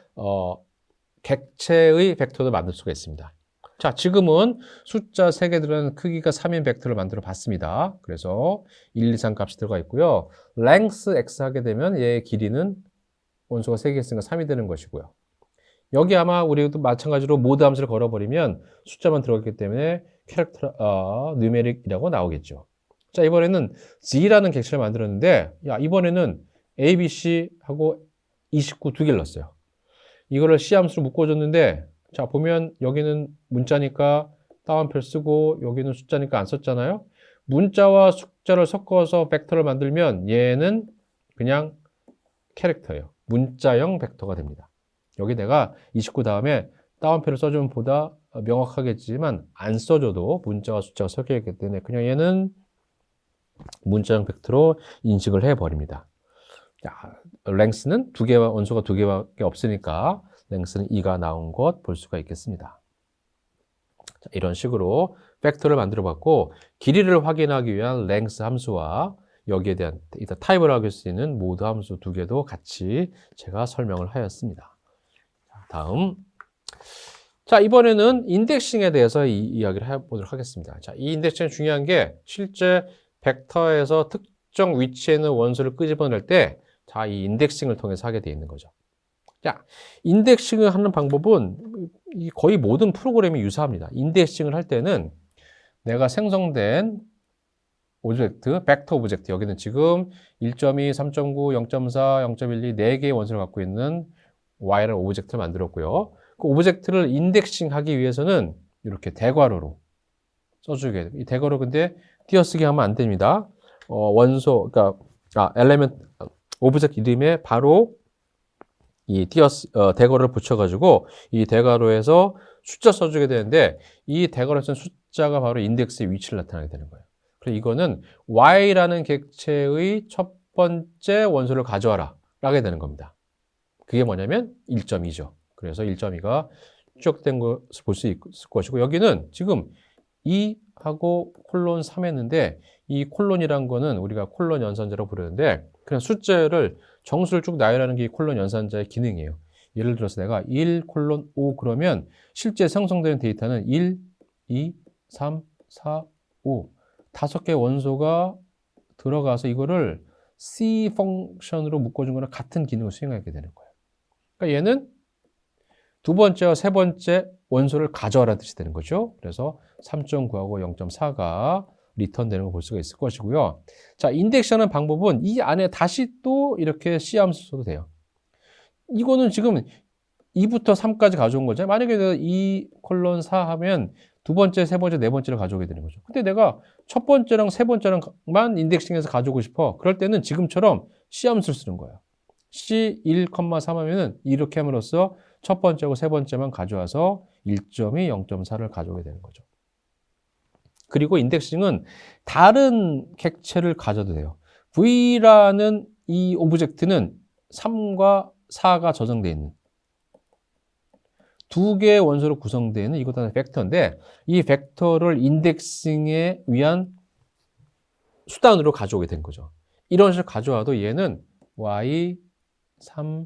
객체의 벡터를 만들 수가 있습니다. 자, 지금은 숫자 3개 들어가는 크기가 3인 벡터를 만들어 봤습니다. 그래서 1, 2, 3 값이 들어가 있고요. length x 하게 되면 얘의 길이는 원소가 3개 있으니까 3이 되는 것이고요. 여기 아마 우리도 마찬가지로 모드 함수를 걸어버리면 숫자만 들어갔기 때문에 캐릭터, numeric이라고 나오겠죠. 자, 이번에는 z라는 객체를 만들었는데, 이번에는 a, b, c 하고 29 두 개를 넣었어요. 이거를 C 함수로 묶어줬는데, 자, 보면 여기는 문자니까 따옴표를 쓰고 여기는 숫자니까 안 썼잖아요. 문자와 숫자를 섞어서 벡터를 만들면 얘는 그냥 캐릭터예요. 문자형 벡터가 됩니다. 여기 내가 29 다음에 따옴표를 써주면 보다 명확하겠지만 안 써줘도 문자와 숫자가 섞여 있기 때문에 그냥 얘는 문자형 벡터로 인식을 해버립니다. 자, 랭스는 원소가 2개밖에 없으니까 랭스는 2가 나온 것 볼 수가 있겠습니다. 자, 이런 식으로 벡터를 만들어 봤고, 길이를 확인하기 위한 랭스 함수와 여기에 대한 타입을 할 수 있는 모드 함수 2개도 같이 제가 설명을 하였습니다. 자, 다음. 자, 이번에는 인덱싱에 대해서 이야기를 해보도록 하겠습니다. 자, 이 인덱싱이 중요한 게 실제 벡터에서 특정 위치에 있는 원소를 끄집어낼 때 자, 이 인덱싱을 통해서 하게 되어 있는 거죠. 자, 인덱싱을 하는 방법은 거의 모든 프로그램이 유사합니다. 인덱싱을 할 때는 내가 생성된 오브젝트, 벡터 오브젝트, 여기는 지금 1.2, 3.9, 0.4, 0.12, 4개의 원소를 갖고 있는 Y라는 오브젝트를 만들었고요. 그 오브젝트를 인덱싱하기 위해서는 이렇게 대괄호로 써주게 돼요. 이 대괄호 근데 띄어쓰기 하면 안 됩니다. 원소, 그러니까, 엘레멘트, 오브젝트 이름에 바로 이 대괄호를 붙여가지고 이 대괄호에서 숫자 써주게 되는데 이 대괄호에서는 숫자가 바로 인덱스의 위치를 나타나게 되는 거예요. 그래서 이거는 Y라는 객체의 첫 번째 원소를 가져와라 라게 되는 겁니다. 그게 뭐냐면 1.2죠. 그래서 1.2가 추적된 것을 볼 수 있을 것이고 여기는 지금 2하고 콜론 3 했는데 이 콜론이란 거는 우리가 콜론 연산자라고 부르는데 그냥 숫자를 정수를 쭉 나열하는 게 이 콜론 연산자의 기능이에요. 예를 들어서 내가 1 콜론 5 그러면 실제 생성되는 데이터는 1, 2, 3, 4, 5 5개의 원소가 들어가서 이거를 C 펑션으로 묶어준 거랑 같은 기능을 수행하게 되는 거예요. 그러니까 얘는 두 번째와 세 번째 원소를 가져와라 뜻이 되는 거죠. 그래서 3.9하고 0.4가 리턴되는 걸 볼 수가 있을 것이고요. 자, 인덱션하는 방법은 이 안에 다시 또 이렇게 C 함수 써도 돼요. 이거는 지금 2부터 3까지 가져온 거죠. 만약에 내가 2 콜론 4 하면 두 번째, 세 번째, 네 번째를 가져오게 되는 거죠. 근데 내가 첫 번째랑 세 번째랑만 인덱싱해서 가져오고 싶어. 그럴 때는 지금처럼 C 함수를 쓰는 거예요. C 1,3 하면은 이렇게 함으로써 첫 번째하고 세 번째만 가져와서 1.2, 0.4를 가져오게 되는 거죠. 그리고 인덱싱은 다른 객체를 가져도 돼요. V라는 이 오브젝트는 3과 4가 저장되어 있는 두 개의 원소로 구성되어 있는 이것도 하나의 벡터인데 이 벡터를 인덱싱에 위한 수단으로 가져오게 된 거죠. 이런 식으로 가져와도 얘는 Y, 3,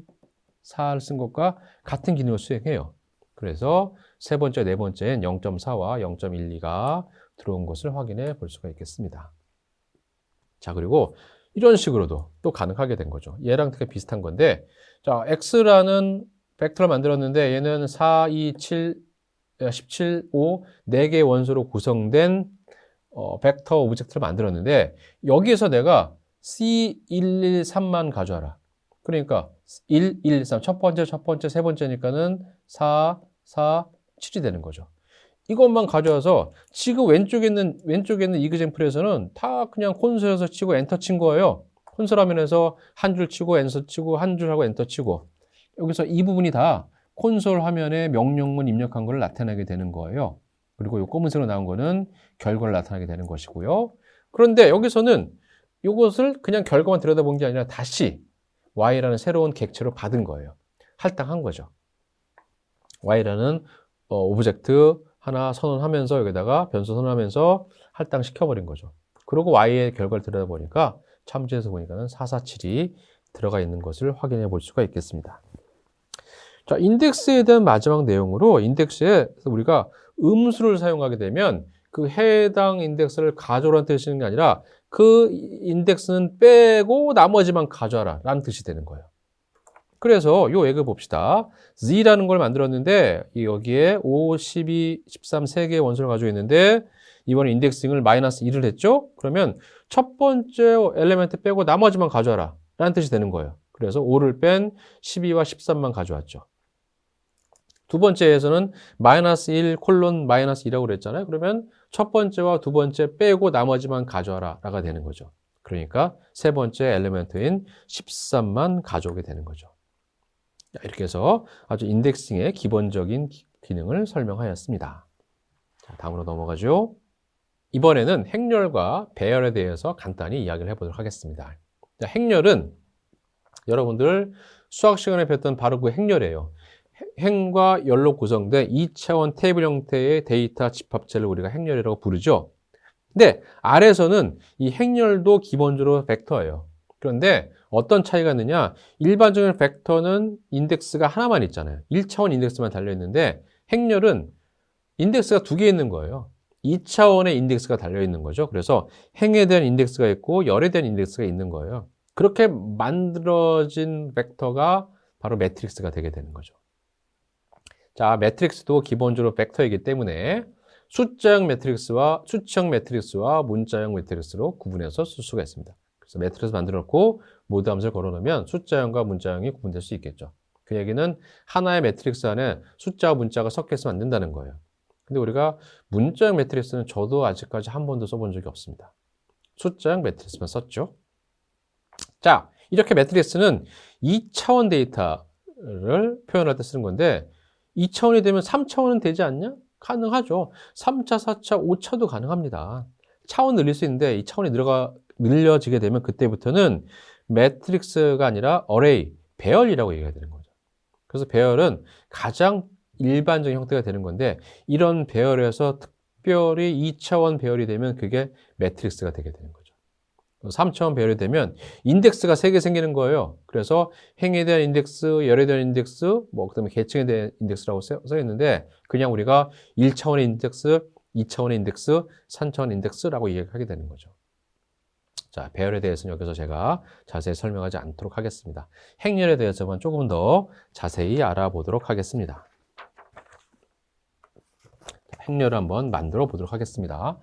4를 쓴 것과 같은 기능을 수행해요. 그래서 세 번째, 네 번째엔 0.4와 0.12가 들어온 것을 확인해 볼 수가 있겠습니다. 자, 그리고 이런 식으로도 또 가능하게 된 거죠. 얘랑 되게 비슷한 건데, 자, X라는 벡터를 만들었는데 얘는 4, 2, 7, 17, 5, 4개의 원소로 구성된 벡터 오브젝트를 만들었는데 여기에서 내가 C1, 1, 3만 가져와라. 그러니까 1, 1, 3, 첫 번째, 세 번째니까는 4, 4, 7이 되는 거죠. 이것만 가져와서 지금 왼쪽에 있는 이그젠플에서는 다 그냥 콘솔에서 치고 엔터 친 거예요. 콘솔 화면에서 한 줄 치고 엔터 치고 한 줄 하고 엔터 치고 여기서 이 부분이 다 콘솔 화면에 명령문 입력한 걸 나타나게 되는 거예요. 그리고 이 검은색으로 나온 거는 결과를 나타나게 되는 것이고요. 그런데 여기서는 이것을 그냥 결과만 들여다본 게 아니라 다시 y라는 새로운 객체로 받은 거예요. 할당한 거죠. y라는 오브젝트 하나 선언하면서 여기다가 변수 선언하면서 할당시켜버린 거죠. 그리고 y의 결과를 들여다보니까 참조해서 보니까는 447이 들어가 있는 것을 확인해 볼 수가 있겠습니다. 자, 인덱스에 대한 마지막 내용으로 인덱스에 우리가 음수를 사용하게 되면 그 해당 인덱스를 가져오라는 뜻이 게 아니라 그 인덱스는 빼고 나머지만 가져와라 라는 뜻이 되는 거예요. 그래서 요 액을 봅시다. z라는 걸 만들었는데 여기에 5, 12, 13 3개의 원소를 가지고 있는데 이번에 인덱싱을 마이너스 1을 했죠? 그러면 첫 번째 엘리멘트 빼고 나머지만 가져와라 라는 뜻이 되는 거예요. 그래서 5를 뺀 12와 13만 가져왔죠. 두 번째에서는 마이너스 1 콜론 마이너스 2라고 그랬잖아요. 그러면 첫 번째와 두 번째 빼고 나머지만 가져와라 라가 되는 거죠. 그러니까 세 번째 엘리멘트인 13만 가져오게 되는 거죠. 이렇게 해서 아주 인덱싱의 기본적인 기능을 설명하였습니다. 자, 다음으로 넘어가죠. 이번에는 행렬과 배열에 대해서 간단히 이야기를 해보도록 하겠습니다. 자, 행렬은 여러분들 수학 시간에 배웠던 바로 그 행렬이에요. 행과 열로 구성된 2차원 테이블 형태의 데이터 집합체를 우리가 행렬이라고 부르죠. 근데 아래에서는 이 행렬도 기본적으로 벡터예요. 그런데 어떤 차이가 있느냐? 일반적인 벡터는 인덱스가 하나만 있잖아요. 1차원 인덱스만 달려있는데 행렬은 인덱스가 두 개 있는 거예요. 2차원의 인덱스가 달려있는 거죠. 그래서 행에 대한 인덱스가 있고 열에 대한 인덱스가 있는 거예요. 그렇게 만들어진 벡터가 바로 매트릭스가 되게 되는 거죠. 자, 매트릭스도 기본적으로 벡터이기 때문에 숫자형 매트릭스와 문자형 매트릭스로 구분해서 쓸 수가 있습니다. 그래서 매트릭스 만들어 놓고 모드 함수를 걸어 놓으면 숫자형과 문자형이 구분될 수 있겠죠. 그 얘기는 하나의 매트릭스 안에 숫자와 문자가 섞여서 만든다는 거예요. 근데 우리가 문자형 매트릭스는 저도 아직까지 한 번도 써본 적이 없습니다. 숫자형 매트릭스만 썼죠. 자, 이렇게 매트릭스는 2차원 데이터를 표현할 때 쓰는 건데 2차원이 되면 3차원은 되지 않냐? 가능하죠. 3차, 4차, 5차도 가능합니다. 차원 늘릴 수 있는데 이 차원이 늘려지게 되면 그때부터는 매트릭스가 아니라 어레이, 배열이라고 얘기해야 되는 거죠. 그래서 배열은 가장 일반적인 형태가 되는 건데 이런 배열에서 특별히 2차원 배열이 되면 그게 매트릭스가 되게 되는 거죠. 3차원 배열이 되면 인덱스가 3개 생기는 거예요. 그래서 행에 대한 인덱스, 열에 대한 인덱스, 그다음에 계층에 대한 인덱스라고 써 있는데 그냥 우리가 1차원의 인덱스, 2차원의 인덱스, 3차원 인덱스라고 이야기하게 되는 거죠. 자, 배열에 대해서는 여기서 제가 자세히 설명하지 않도록 하겠습니다. 행렬에 대해서만 조금 더 자세히 알아보도록 하겠습니다. 행렬을 한번 만들어 보도록 하겠습니다.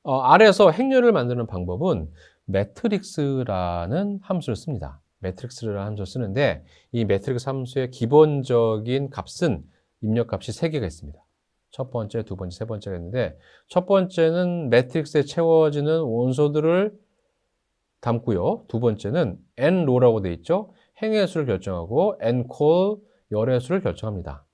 아래에서 행렬을 만드는 방법은 매트릭스라는 함수를 씁니다. 매트릭스라는 함수를 쓰는데 이 매트릭스 함수의 기본적인 값은 입력값이 3개가 있습니다. 첫 번째, 두 번째, 세 번째가 있는데 첫 번째는 매트릭스에 채워지는 원소들을 담고요. 두 번째는 n로라고 되어 있죠. 행의 수를 결정하고 n콜 열의 수를 결정합니다.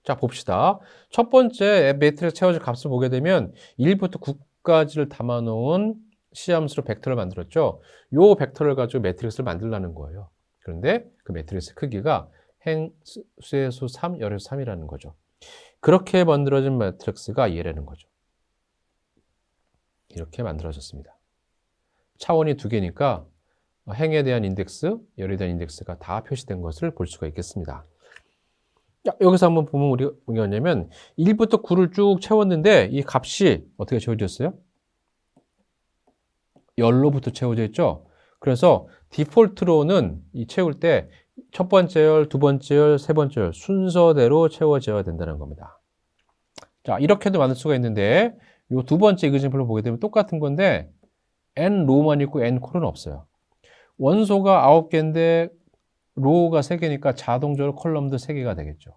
자, 봅시다. 첫 번째 매트릭스 채워질 값을 보게 되면 1부터 9까지를 담아놓은 C함수로 벡터를 만들었죠. 요 벡터를 가지고 매트릭스를 만들라는 거예요. 그런데 그 매트릭스 크기가 행 수의 수 3, 열의 수 3이라는 거죠. 그렇게 만들어진 매트릭스가 얘라는 거죠. 이렇게 만들어졌습니다. 차원이 2개니까 행에 대한 인덱스, 열에 대한 인덱스가 다 표시된 것을 볼 수가 있겠습니다. 여기서 한번 보면 우리가 뭐냐면 1부터 9를 쭉 채웠는데 이 값이 어떻게 채워졌어요? 열로부터 채워져 있죠. 그래서 디폴트로는 이 채울 때 첫 번째 열, 두 번째 열, 세 번째 열 순서대로 채워져야 된다는 겁니다. 자, 이렇게도 만들 수가 있는데 이 두 번째 이그젠플을 보게 되면 똑같은 건데 n 로만 있고 n 콜은 없어요. 원소가 9개인데 로우가 3개니까 자동적으로 컬럼도 3개가 되겠죠.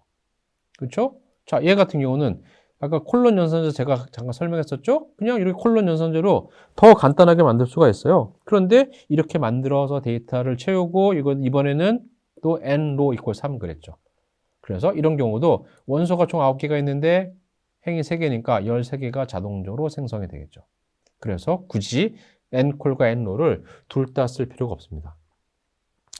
그렇죠? 자, 얘 같은 경우는 아까 콜론 연산제 제가 잠깐 설명했었죠? 그냥 이렇게 콜론 연산제로 더 간단하게 만들 수가 있어요. 그런데 이렇게 만들어서 데이터를 채우고 이번에는 또 n로 이퀄 3 그랬죠. 그래서 이런 경우도 원소가 총 9개가 있는데 행이 3개니까 13개가 자동적으로 생성이 되겠죠. 그래서 굳이 n콜과 n로를 둘 다 쓸 필요가 없습니다.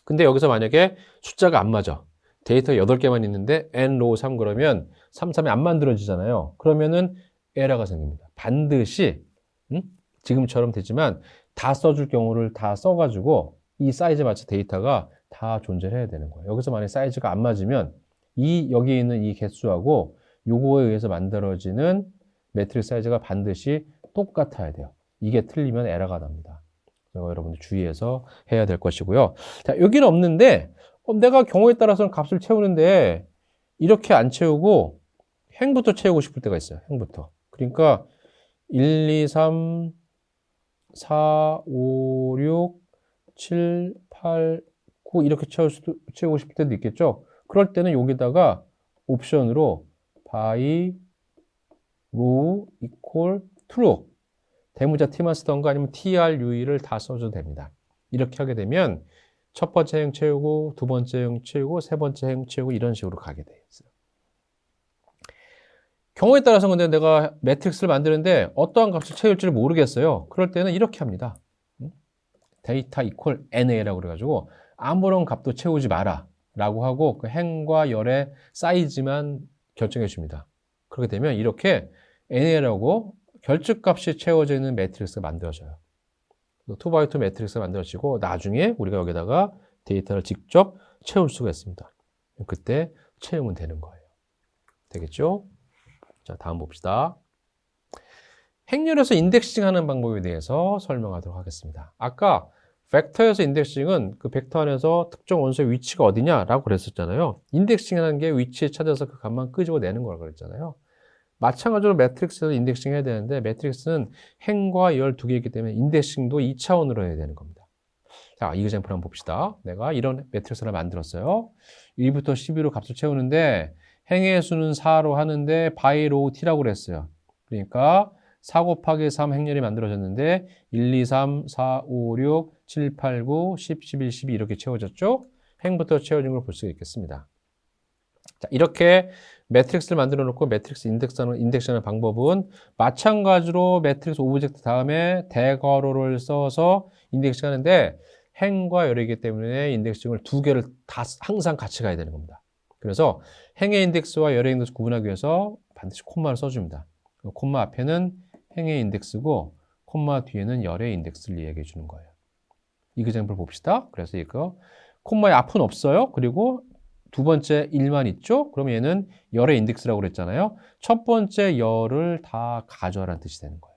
근데 여기서 만약에 숫자가 안 맞아. 데이터가 8개만 있는데 n 로우 3 그러면 3, 3이 안 만들어지잖아요. 그러면은 에러가 생깁니다. 반드시 지금처럼 되지만 다 써줄 경우를 다 써가지고 이 사이즈에 맞춰 데이터가 다 존재해야 되는 거예요. 여기서 만약에 사이즈가 안 맞으면 여기 있는 이 개수하고 요거에 의해서 만들어지는 매트릭스 사이즈가 반드시 똑같아야 돼요. 이게 틀리면 에러가 납니다. 그래서 여러분들 주의해서 해야 될 것이고요. 자, 여기는 없는데 내가 경우에 따라서는 값을 채우는데 이렇게 안 채우고 행부터 채우고 싶을 때가 있어요. 행부터. 그러니까 1, 2, 3, 4, 5, 6, 7, 8, 9 이렇게 채우고 싶을 때도 있겠죠. 그럴 때는 여기다가 옵션으로 by row equal true 대문자 t만 쓰던가 아니면 true를 다 써줘도 됩니다. 이렇게 하게 되면 첫 번째 행 채우고 두 번째 행 채우고 세 번째 행 채우고 이런 식으로 가게 돼 있어요. 경우에 따라서 근데 내가 매트릭스를 만드는데 어떠한 값을 채울지를 모르겠어요. 그럴 때는 이렇게 합니다. 데이터 이퀄 NA라고 그래가지고 아무런 값도 채우지 마라 라고 하고 그 행과 열의 사이즈만 결정해 줍니다. 그렇게 되면 이렇게 NA라고 결집값이 채워져 있는 매트릭스가 만들어져요. 2x2 매트릭스가 만들어지고 나중에 우리가 여기다가 데이터를 직접 채울 수가 있습니다. 그때 채우면 되는 거예요. 되겠죠? 자, 다음 봅시다. 행렬에서 인덱싱하는 방법에 대해서 설명하도록 하겠습니다. 아까 벡터에서 인덱싱은 그 벡터 안에서 특정 원소의 위치가 어디냐라고 그랬었잖아요. 인덱싱하는 게 위치에 찾아서 그 값만 끄집어내는 거라고 그랬잖아요. 마찬가지로 매트릭스에서 인덱싱 해야 되는데 매트릭스는 행과 열 두 개이기 때문에 인덱싱도 2차원으로 해야 되는 겁니다. 자, 이그젬플 한번 봅시다. 내가 이런 매트릭스를 만들었어요. 1부터 12로 값을 채우는데 행의 수는 4로 하는데 by row t라고 그랬어요. 그러니까 4 곱하기 3 행렬이 만들어졌는데 1, 2, 3, 4, 5, 6, 7, 8, 9, 10, 11, 12 이렇게 채워졌죠? 행부터 채워진 걸 볼 수가 있겠습니다. 자, 이렇게 매트릭스를 만들어 놓고 매트릭스 인덱스하는 방법은 마찬가지로 매트릭스 오브젝트 다음에 대괄호를 써서 인덱싱 하는데 행과 열이기 때문에 인덱싱을 두 개를 다 항상 같이 가야 되는 겁니다. 그래서 행의 인덱스와 열의 인덱스 구분하기 위해서 반드시 콤마를 써줍니다. 콤마 앞에는 행의 인덱스고 콤마 뒤에는 열의 인덱스를 이야기해 주는 거예요. 이그젬플 봅시다. 그래서 이거 콤마의 앞은 없어요. 그리고 두 번째 1만 있죠? 그럼 얘는 열의 인덱스라고 그랬잖아요. 첫 번째 열을 다 가져와라는 뜻이 되는 거예요.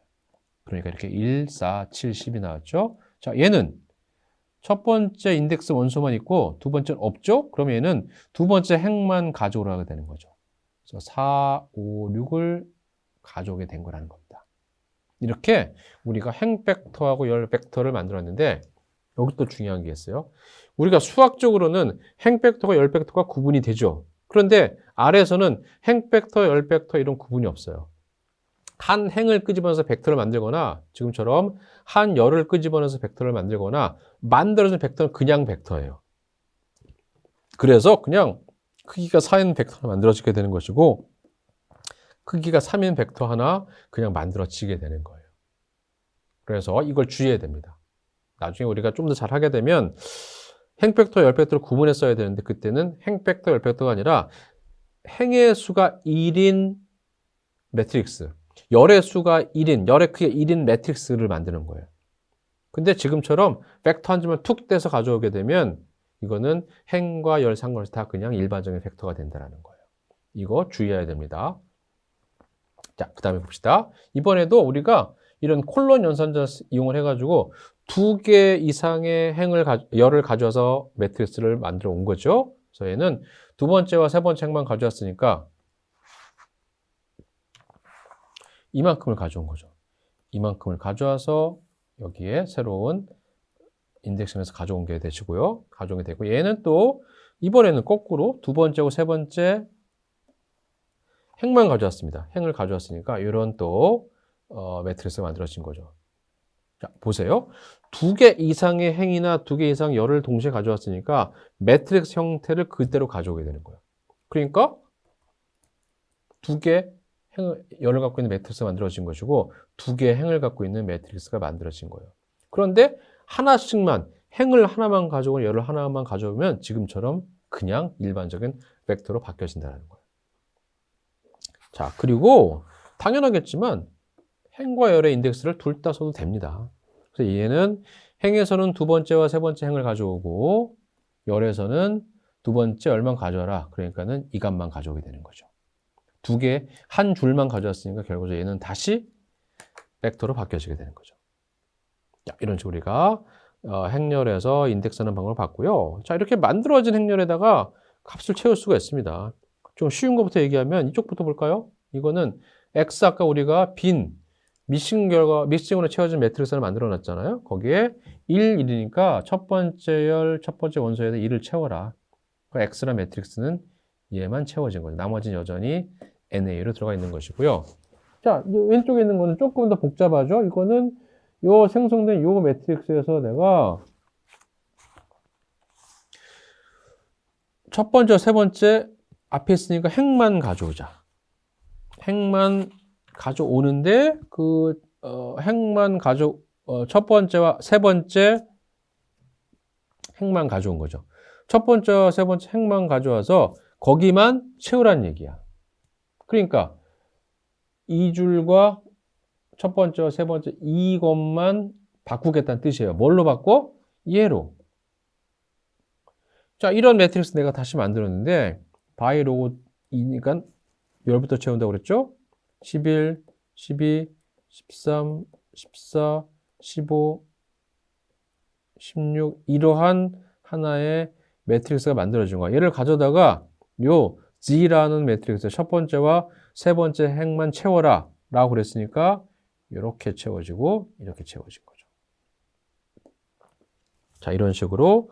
그러니까 이렇게 1, 4, 7, 10이 나왔죠? 자, 얘는 첫 번째 인덱스 원소만 있고 두 번째는 없죠? 그럼 얘는 두 번째 행만 가져오라고 되는 거죠. 그래서 4, 5, 6을 가져오게 된 거라는 겁니다. 이렇게 우리가 행 벡터하고 열 벡터를 만들었는데 여기 또 중요한 게 있어요. 우리가 수학적으로는 행 벡터와 열 벡터가 구분이 되죠. 그런데 R에서는 행 벡터, 열 벡터 이런 구분이 없어요. 한 행을 끄집어내서 벡터를 만들거나 지금처럼 한 열을 끄집어내서 벡터를 만들거나 만들어진 벡터는 그냥 벡터예요. 그래서 그냥 크기가 4인 벡터가 만들어지게 되는 것이고 크기가 3인 벡터 하나 그냥 만들어지게 되는 거예요. 그래서 이걸 주의해야 됩니다. 나중에 우리가 좀 더 잘하게 되면 행 벡터, 열 벡터를 구분해 써야 되는데 그때는 행 벡터, 열 벡터가 아니라 행의 수가 1인 매트릭스, 열의 수가 1인, 열의 크기가 1인 매트릭스를 만드는 거예요. 근데 지금처럼 벡터 한 줄만 툭 떼서 가져오게 되면 이거는 행과 열 상관없이 다 그냥 일반적인 벡터가 된다는 거예요. 이거 주의해야 됩니다. 자, 그 다음에 봅시다. 이번에도 우리가 이런 콜론 연산자 이용을 해가지고 두 개 이상의 열을 가져와서 매트릭스를 만들어 온 거죠. 그래서 얘는 두 번째와 세 번째 행만 가져왔으니까 이만큼을 가져온 거죠. 이만큼을 가져와서 여기에 새로운 인덱션에서 가져온 게 되시고요. 가져온 게 되고 얘는 또 이번에는 거꾸로 두 번째고 세 번째 행만 가져왔습니다. 행을 가져왔으니까 이런 또 매트릭스가 만들어진 거죠. 자, 보세요. 두 개 이상의 행이나 두 개 이상 열을 동시에 가져왔으니까 매트릭스 형태를 그대로 가져오게 되는 거예요. 그러니까 두 개 열을 갖고 있는 매트릭스가 만들어진 것이고 두 개의 행을 갖고 있는 매트릭스가 만들어진 거예요. 그런데 하나씩만 행을 하나만 가져오거나 열을 하나만 가져오면 지금처럼 그냥 일반적인 벡터로 바뀌어진다는 거예요. 자, 그리고 당연하겠지만 행과 열의 인덱스를 둘 다 써도 됩니다. 그래서 얘는 행에서는 두 번째와 세 번째 행을 가져오고 열에서는 두 번째 열만 가져와라. 그러니까는 이 값만 가져오게 되는 거죠. 두 개, 한 줄만 가져왔으니까 결국적으로 얘는 다시 벡터로 바뀌어지게 되는 거죠. 자, 이런 식으로 우리가 행렬에서 인덱스하는 방법을 봤고요. 자, 이렇게 만들어진 행렬에다가 값을 채울 수가 있습니다. 좀 쉬운 것부터 얘기하면 이쪽부터 볼까요? 이거는 X 아까 우리가 빈 미싱으로 채워진 매트릭스를 만들어 놨잖아요. 거기에 1, 1이니까 첫 번째 열, 첫 번째 원소에다 1을 채워라. 그러니까 X란 매트릭스는 얘만 채워진 거죠. 나머지는 여전히 NA로 들어가 있는 것이고요. 자, 왼쪽에 있는 거는 조금 더 복잡하죠. 이거는 요 생성된 요 매트릭스에서 내가 첫 번째, 세 번째 앞에 있으니까 행만 가져오자. 행만 가져오는데 첫 번째와 세 번째 행만 가져온 거죠. 첫 번째와 세 번째 행만 가져와서 거기만 채우라는 얘기야. 그러니까 이 줄과 첫 번째와 세 번째 이것만 바꾸겠다는 뜻이에요. 뭘로 바꿔? 얘로. 자, 이런 매트릭스 내가 다시 만들었는데 바이 로고 2니까 열부터 채운다고 그랬죠? 11, 12, 13, 14, 15, 16 이러한 하나의 매트릭스가 만들어진 거야. 얘를 가져다가 요 G라는 매트릭스 첫 번째와 세 번째 행만 채워라 라고 그랬으니까 이렇게 채워지고 이렇게 채워진 거죠. 자, 이런 식으로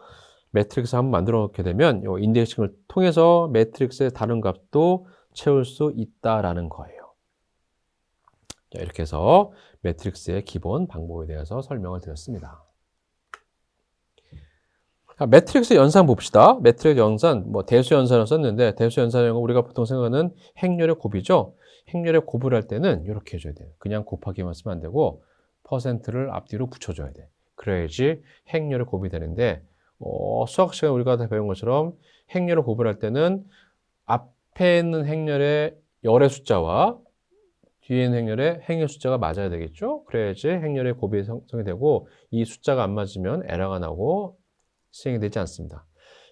매트릭스 한번 만들어 놓게 되면 요 인덱싱을 통해서 매트릭스의 다른 값도 채울 수 있다라는 거예요. 자, 이렇게 해서 매트릭스의 기본 방법에 대해서 설명을 드렸습니다. 자, 매트릭스 연산 봅시다. 매트릭스 연산, 대수 연산을 썼는데 대수 연산은 우리가 보통 생각하는 행렬의 곱이죠. 행렬의 곱을 할 때는 이렇게 해줘야 돼요. 그냥 곱하기만 쓰면 안 되고 퍼센트를 앞뒤로 붙여줘야 돼. 그래야지 행렬의 곱이 되는데 수학 시간에 우리가 다 배운 것처럼 행렬의 곱을 할 때는 앞에 있는 행렬의 열의 숫자와 뒤에 있는 행렬의 행의 숫자가 맞아야 되겠죠. 그래야지 행렬의 곱이 형성이 되고 이 숫자가 안 맞으면 에러가 나고 수행이 되지 않습니다.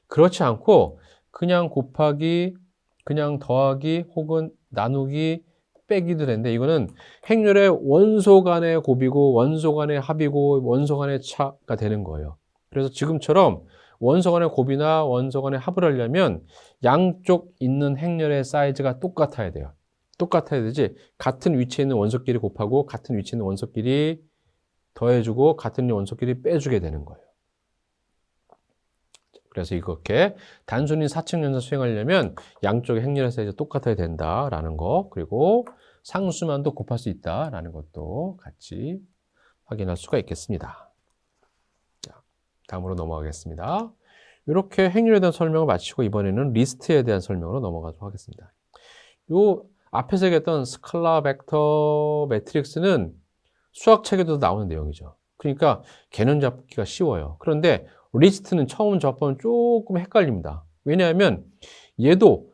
그렇지 않고 그냥 곱하기, 그냥 더하기 혹은 나누기, 빼기도 되는데 이거는 행렬의 원소 간의 곱이고 원소 간의 합이고 원소 간의 차가 되는 거예요. 그래서 지금처럼 원소 간의 곱이나 원소 간의 합을 하려면 양쪽 있는 행렬의 사이즈가 똑같아야 돼요. 똑같아야 되지 같은 위치에 있는 원소끼리 곱하고 같은 위치에 있는 원소끼리 더해주고 같은 원소끼리 빼주게 되는 거예요. 그래서 이렇게 단순히 사칙연산 수행하려면 양쪽의 행렬의 사이즈가 똑같아야 된다라는 거, 그리고 상수만도 곱할 수 있다라는 것도 같이 확인할 수가 있겠습니다. 자, 다음으로 넘어가겠습니다. 이렇게 행렬에 대한 설명을 마치고 이번에는 리스트에 대한 설명으로 넘어가도록 하겠습니다. 요 앞에서 얘기했던 스칼라 벡터 매트릭스는 수학책에도 나오는 내용이죠. 그러니까 개념 잡기가 쉬워요. 그런데 리스트는 처음 접하면 조금 헷갈립니다. 왜냐하면 얘도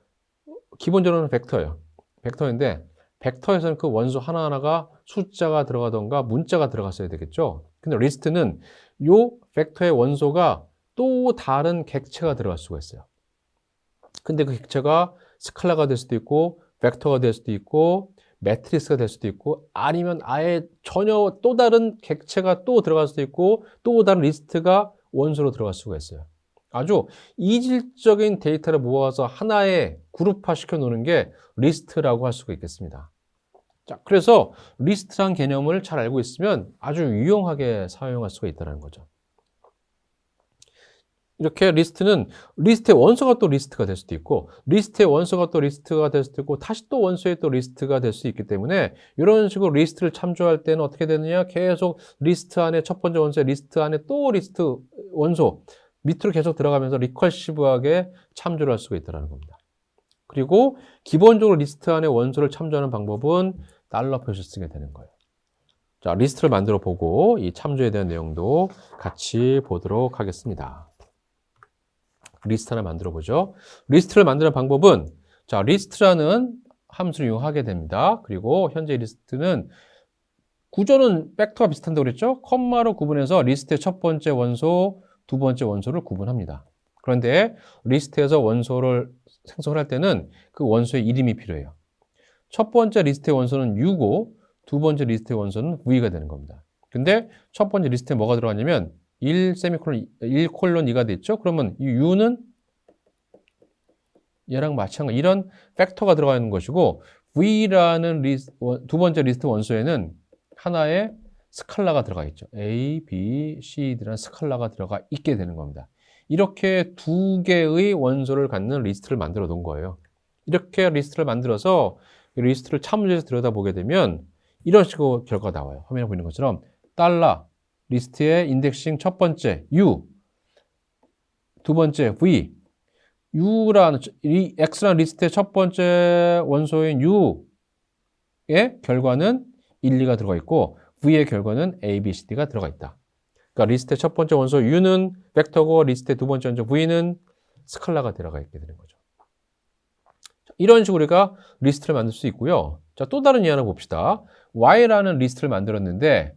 기본적으로는 벡터예요. 벡터인데 벡터에서는 그 원소 하나하나가 숫자가 들어가던가 문자가 들어갔어야 되겠죠. 근데 리스트는 요 벡터의 원소가 또 다른 객체가 들어갈 수가 있어요. 근데 그 객체가 스칼라가 될 수도 있고 벡터가 될 수도 있고 매트리스가 될 수도 있고 아니면 아예 전혀 또 다른 객체가 또 들어갈 수도 있고 또 다른 리스트가 원소로 들어갈 수가 있어요. 아주 이질적인 데이터를 모아서 하나의 그룹화 시켜 놓는 게 리스트라고 할 수가 있겠습니다. 자, 그래서 리스트란 개념을 잘 알고 있으면 아주 유용하게 사용할 수가 있다는 거죠. 이렇게 리스트는 리스트의 원소가 또 리스트가 될 수도 있고 리스트의 원소가 또 리스트가 될 수도 있고 다시 또 원소의 또 리스트가 될 수 있기 때문에 이런 식으로 리스트를 참조할 때는 어떻게 되느냐, 계속 리스트 안에 첫 번째 원소의 리스트 안에 또 리스트 원소 밑으로 계속 들어가면서 리커시브하게 참조를 할 수가 있다는 겁니다. 그리고 기본적으로 리스트 안에 원소를 참조하는 방법은 달러 표시 쓰게 되는 거예요. 자, 리스트를 만들어 보고 이 참조에 대한 내용도 같이 보도록 하겠습니다. 리스트 하나 만들어 보죠. 리스트를 만드는 방법은 자, 리스트라는 함수를 이용하게 됩니다. 그리고 현재 리스트는 구조는 벡터와 비슷한다고 그랬죠? 컴마로 구분해서 리스트의 첫 번째 원소, 두 번째 원소를 구분합니다. 그런데 리스트에서 원소를 생성할 때는 그 원소의 이름이 필요해요. 첫 번째 리스트의 원소는 U고 두 번째 리스트의 원소는 V가 되는 겁니다. 근데 첫 번째 리스트에 뭐가 들어가냐면 1, 2가 됐죠? 그러면 이 U는 얘랑 마찬가지 이런 팩터가 들어가 있는 것이고 V라는 두 번째 리스트 원소에는 하나의 스칼라가 들어가 있죠. A, B, C라는 스칼라가 들어가 있게 되는 겁니다. 이렇게 두 개의 원소를 갖는 리스트를 만들어 놓은 거예요. 이렇게 리스트를 만들어서 이 리스트를 참조해서 들여다보게 되면 이런 식으로 결과가 나와요. 화면에 보이는 것처럼 달러 리스트의 인덱싱 첫 번째 U, 두 번째 V, U라는 이 X라는 리스트의 첫 번째 원소인 U의 결과는 1, 2가 들어가 있고 V의 결과는 A, B, C, D가 들어가 있다. 그러니까 리스트의 첫 번째 원소 U는 벡터고 리스트의 두 번째 원소 V는 스칼라가 들어가 있게 되는 거죠. 이런 식으로 우리가 리스트를 만들 수 있고요. 자, 또 다른 예를 봅시다. Y라는 리스트를 만들었는데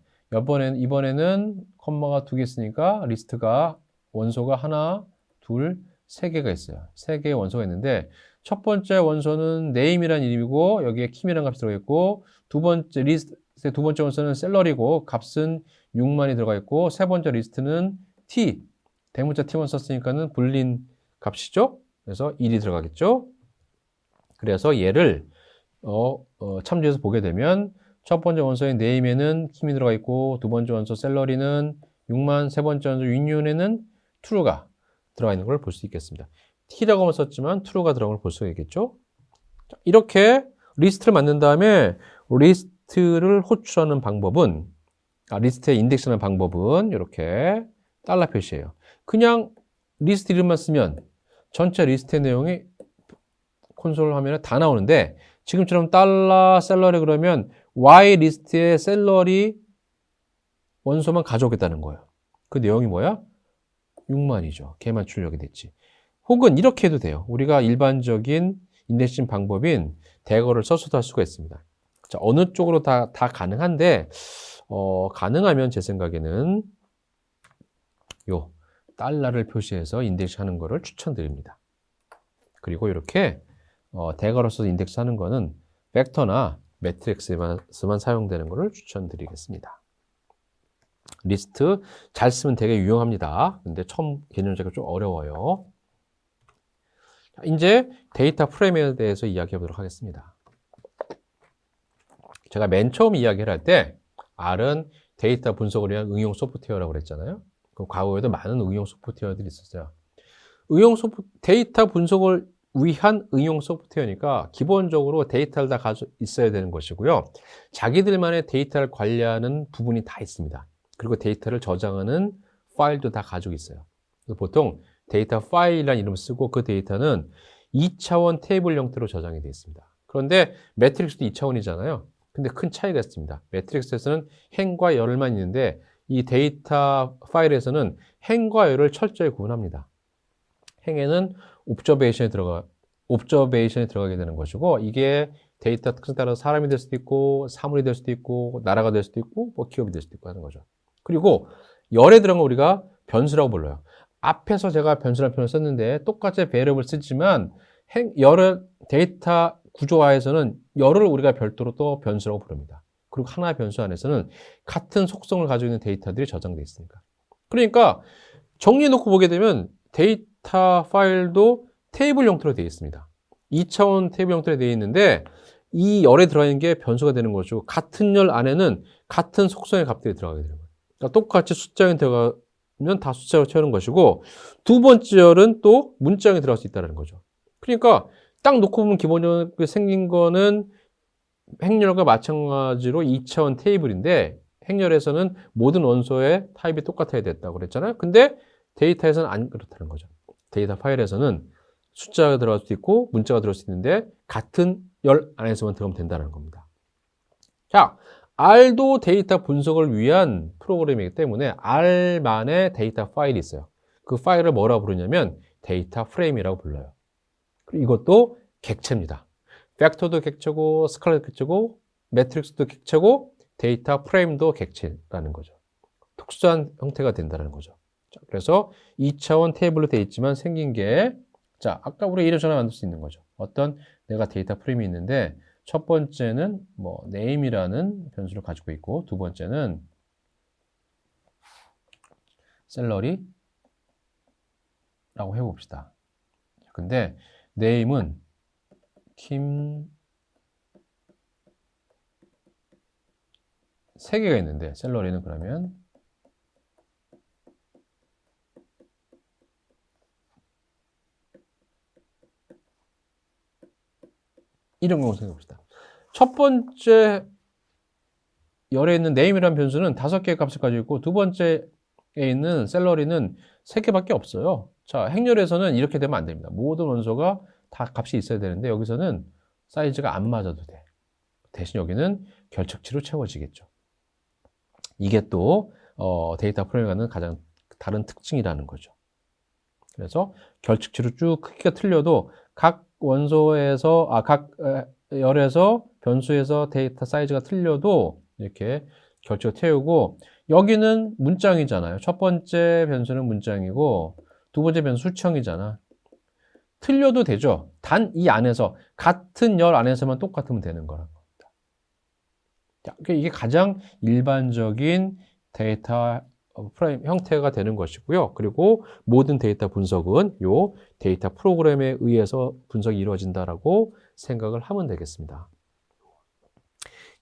이번에는 컴마가 두 개 있으니까 리스트가 원소가 하나, 둘, 세 개가 있어요. 세 개의 원소가 있는데 첫 번째 원소는 name이라는 이름이고 여기에 kim이라는 값이 들어가 있고 두 번째 리스트의 두 번째 원소는 셀러리고 값은 6만이 들어가 있고 세 번째 리스트는 t, 대문자 t만 썼으니까는 불린 값이죠. 그래서 1이 들어가겠죠. 그래서 얘를 참조해서 보게 되면 첫 번째 원소인 name에는 kim이 들어가 있고 두 번째 원소 셀러리는 6만, 세 번째 원소 윤윤에는 true가 들어가 있는 걸 볼 수 있겠습니다. t라고만 썼지만 true가 들어간 걸 볼 수가 있겠죠. 이렇게 리스트를 만든 다음에 리스트를 호출하는 방법은 리스트에 인덱스하는 방법은 이렇게 달러 표시예요. 그냥 리스트 이름만 쓰면 전체 리스트의 내용이 콘솔 화면에 다 나오는데 지금처럼 달러 셀러리 그러면 Y 리스트의 셀러리 원소만 가져오겠다는 거예요. 그 내용이 뭐야? 6만이죠. 걔만 출력이 됐지. 혹은 이렇게 해도 돼요. 우리가 일반적인 인덱싱 방법인 대거를 써서도 할 수가 있습니다. 자, 어느 쪽으로 다 가능한데 가능하면 제 생각에는 요 달러를 표시해서 인덱스하는 거를 추천드립니다. 그리고 이렇게 대거로 써서 인덱스하는 거는 벡터나 매트릭스만 사용되는 것을 추천드리겠습니다. 리스트 잘 쓰면 되게 유용합니다. 근데 처음 개념 자체가 좀 어려워요. 이제 데이터 프레임에 대해서 이야기해 보도록 하겠습니다. 제가 맨 처음 이야기를 할 때 R은 데이터 분석을 위한 응용 소프트웨어라고 그랬잖아요. 그 과거에도 많은 응용 소프트웨어들이 있었어요. 데이터 분석을 위한 응용 소프트웨어니까 기본적으로 데이터를 다 가지고 있어야 되는 것이고요. 자기들만의 데이터를 관리하는 부분이 다 있습니다. 그리고 데이터를 저장하는 파일도 다 가지고 있어요. 그래서 보통 데이터 파일이라는 이름을 쓰고 그 데이터는 2차원 테이블 형태로 저장이 되어 있습니다. 그런데 매트릭스도 2차원이잖아요. 근데 큰 차이가 있습니다. 매트릭스에서는 행과 열만 있는데 이 데이터 파일에서는 행과 열을 철저히 구분합니다. 행에는 옵저베이션에 들어가게 되는 것이고 이게 데이터 특성에 따라서 사람이 될 수도 있고 사물이 될 수도 있고 나라가 될 수도 있고 뭐 기업이 될 수도 있고 하는 거죠. 그리고 열에 들어간 거 우리가 변수라고 불러요. 앞에서 제가 변수라는 표현을 썼는데 똑같이 배열을 쓰지만 열을 데이터 구조화에서는 열을 우리가 별도로 또 변수라고 부릅니다. 그리고 하나의 변수 안에서는 같은 속성을 가지고 있는 데이터들이 저장되어 있으니까. 그러니까 정리해 놓고 보게 되면 데이터 파일도 테이블 형태로 되어 있습니다. 2차원 테이블 형태로 되어 있는데 이 열에 들어있는 게 변수가 되는 것이고 같은 열 안에는 같은 속성의 값들이 들어가게 되는 거예요. 그러니까 똑같이 숫자형이 들어가면 다 숫자로 채우는 것이고 두 번째 열은 또 문자형이 들어갈 수 있다는 거죠. 그러니까 딱 놓고 보면 기본적으로 생긴 거는 행렬과 마찬가지로 2차원 테이블인데 행렬에서는 모든 원소의 타입이 똑같아야 됐다고 그랬잖아요. 근데 데이터에서는 안 그렇다는 거죠. 데이터 파일에서는 숫자가 들어갈 수도 있고 문자가 들어갈 수 있는데 같은 열 안에서만 들어가면 된다는 겁니다. 자, R도 데이터 분석을 위한 프로그램이기 때문에 R만의 데이터 파일이 있어요. 그 파일을 뭐라고 부르냐면 데이터 프레임이라고 불러요. 그리고 이것도 객체입니다. 벡터도 객체고, 스칼렛도 객체고, 매트릭스도 객체고, 데이터 프레임도 객체라는 거죠. 특수한 형태가 된다는 거죠. 자, 그래서 2차원 테이블로 되어 있지만 생긴 게, 자, 아까 우리 이래저래 만들 수 있는 거죠. 어떤 내가 데이터 프레임이 있는데, 첫 번째는 뭐 name이라는 변수를 가지고 있고, 두 번째는 salary라고 해봅시다. 근데 name은 김 3개가 있는데 salary는 그러면 이런 거 생각해봅시다. 첫 번째 열에 있는 name이라는 변수는 5개의 값을 가지고 있고, 두 번째에 있는 salary는 3개밖에 없어요. 자, 행렬에서는 이렇게 되면 안 됩니다. 모든 원소가 다 값이 있어야 되는데 여기서는 사이즈가 안 맞아도 돼. 대신 여기는 결착치로 채워지겠죠. 이게 또 데이터 프레임에 가는 가장 다른 특징이라는 거죠. 그래서 결측치로 쭉 크기가 틀려도 각 원소에서 각 열에서 변수에서 데이터 사이즈가 틀려도 이렇게 결측을 태우고, 여기는 문장이잖아요. 첫 번째 변수는 문장이고 두 번째 변수 수청이잖아. 틀려도 되죠. 단 이 안에서 같은 열 안에서만 똑같으면 되는 거란 겁니다. 자, 이게 가장 일반적인 데이터 프레임 형태가 되는 것이고요. 그리고 모든 데이터 분석은 요 데이터 프로그램에 의해서 분석이 이루어진다라고 생각을 하면 되겠습니다.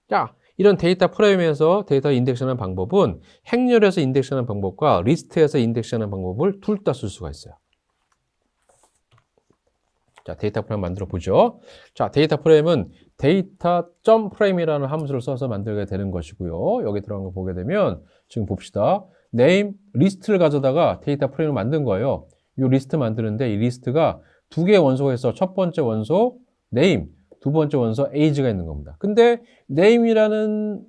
자, 이런 데이터 프레임에서 데이터 인덱션하는 방법은 행렬에서 인덱션하는 방법과 리스트에서 인덱션하는 방법을 둘 다 쓸 수가 있어요. 자, 데이터 프레임 만들어 보죠. 자, 데이터 프레임은 data.frame이라는 함수를 써서 만들게 되는 것이고요. 여기 들어간 거 보게 되면 지금 봅시다. name 리스트를 가져다가 데이터 프레임을 만든 거예요. 이 리스트 만드는데 이 리스트가 두 개의 원소가 있어. 첫 번째 원소 name, 두 번째 원소 age가 있는 겁니다. 근데 name이라는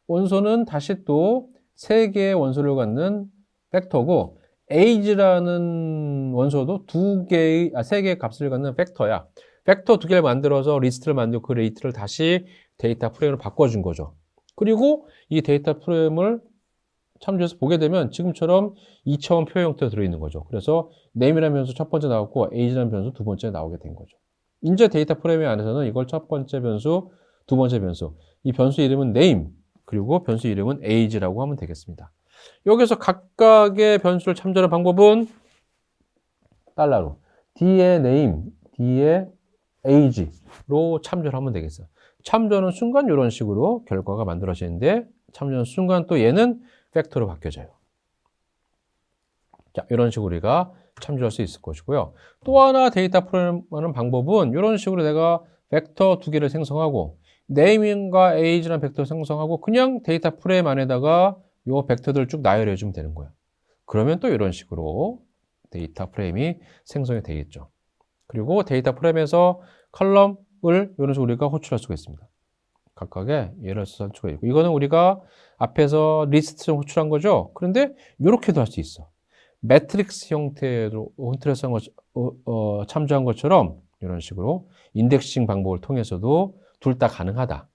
원소는 다시 또 세 개의 원소를 갖는 벡터고, age라는 원소도 세 개의 값을 갖는 벡터야. 벡터 두 개를 만들어서 리스트를 만들고 그 리스트를 다시 데이터 프레임으로 바꿔준 거죠. 그리고 이 데이터 프레임을 참조해서 보게 되면 지금처럼 2차원 표 형태로 들어있는 거죠. 그래서 name이라는 변수 첫 번째 나왔고 age라는 변수 두 번째 나오게 된 거죠. 이제 데이터 프레임 안에서는 이걸 첫 번째 변수, 두 번째 변수, 이 변수 이름은 name, 그리고 변수 이름은 age라고 하면 되겠습니다. 여기서 각각의 변수를 참조하는 방법은 달러로 D의 name, D의 age로 참조를 하면 되겠어요. 참조하는 순간 이런 식으로 결과가 만들어지는데, 참조하는 순간 또 얘는 벡터로 바뀌어져요. 자, 이런 식으로 우리가 참조할 수 있을 것이고요. 또 하나 데이터 프레임하는 방법은 이런 식으로 내가 벡터 두 개를 생성하고 name과 age라는 벡터를 생성하고 그냥 데이터 프레임 안에다가 요 벡터들을 쭉 나열해 주면 되는 거예요. 그러면 또 이런 식으로 데이터 프레임이 생성이 되겠죠. 그리고 데이터 프레임에서 컬럼을 이런 식으로 우리가 호출할 수가 있습니다. 각각의 예를 들어서 수가 있고, 이거는 우리가 앞에서 리스트를 호출한 거죠. 그런데 이렇게도 할 수 있어. 매트릭스 형태로 참조한 것처럼 이런 식으로 인덱싱 방법을 통해서도 둘 다 가능하다.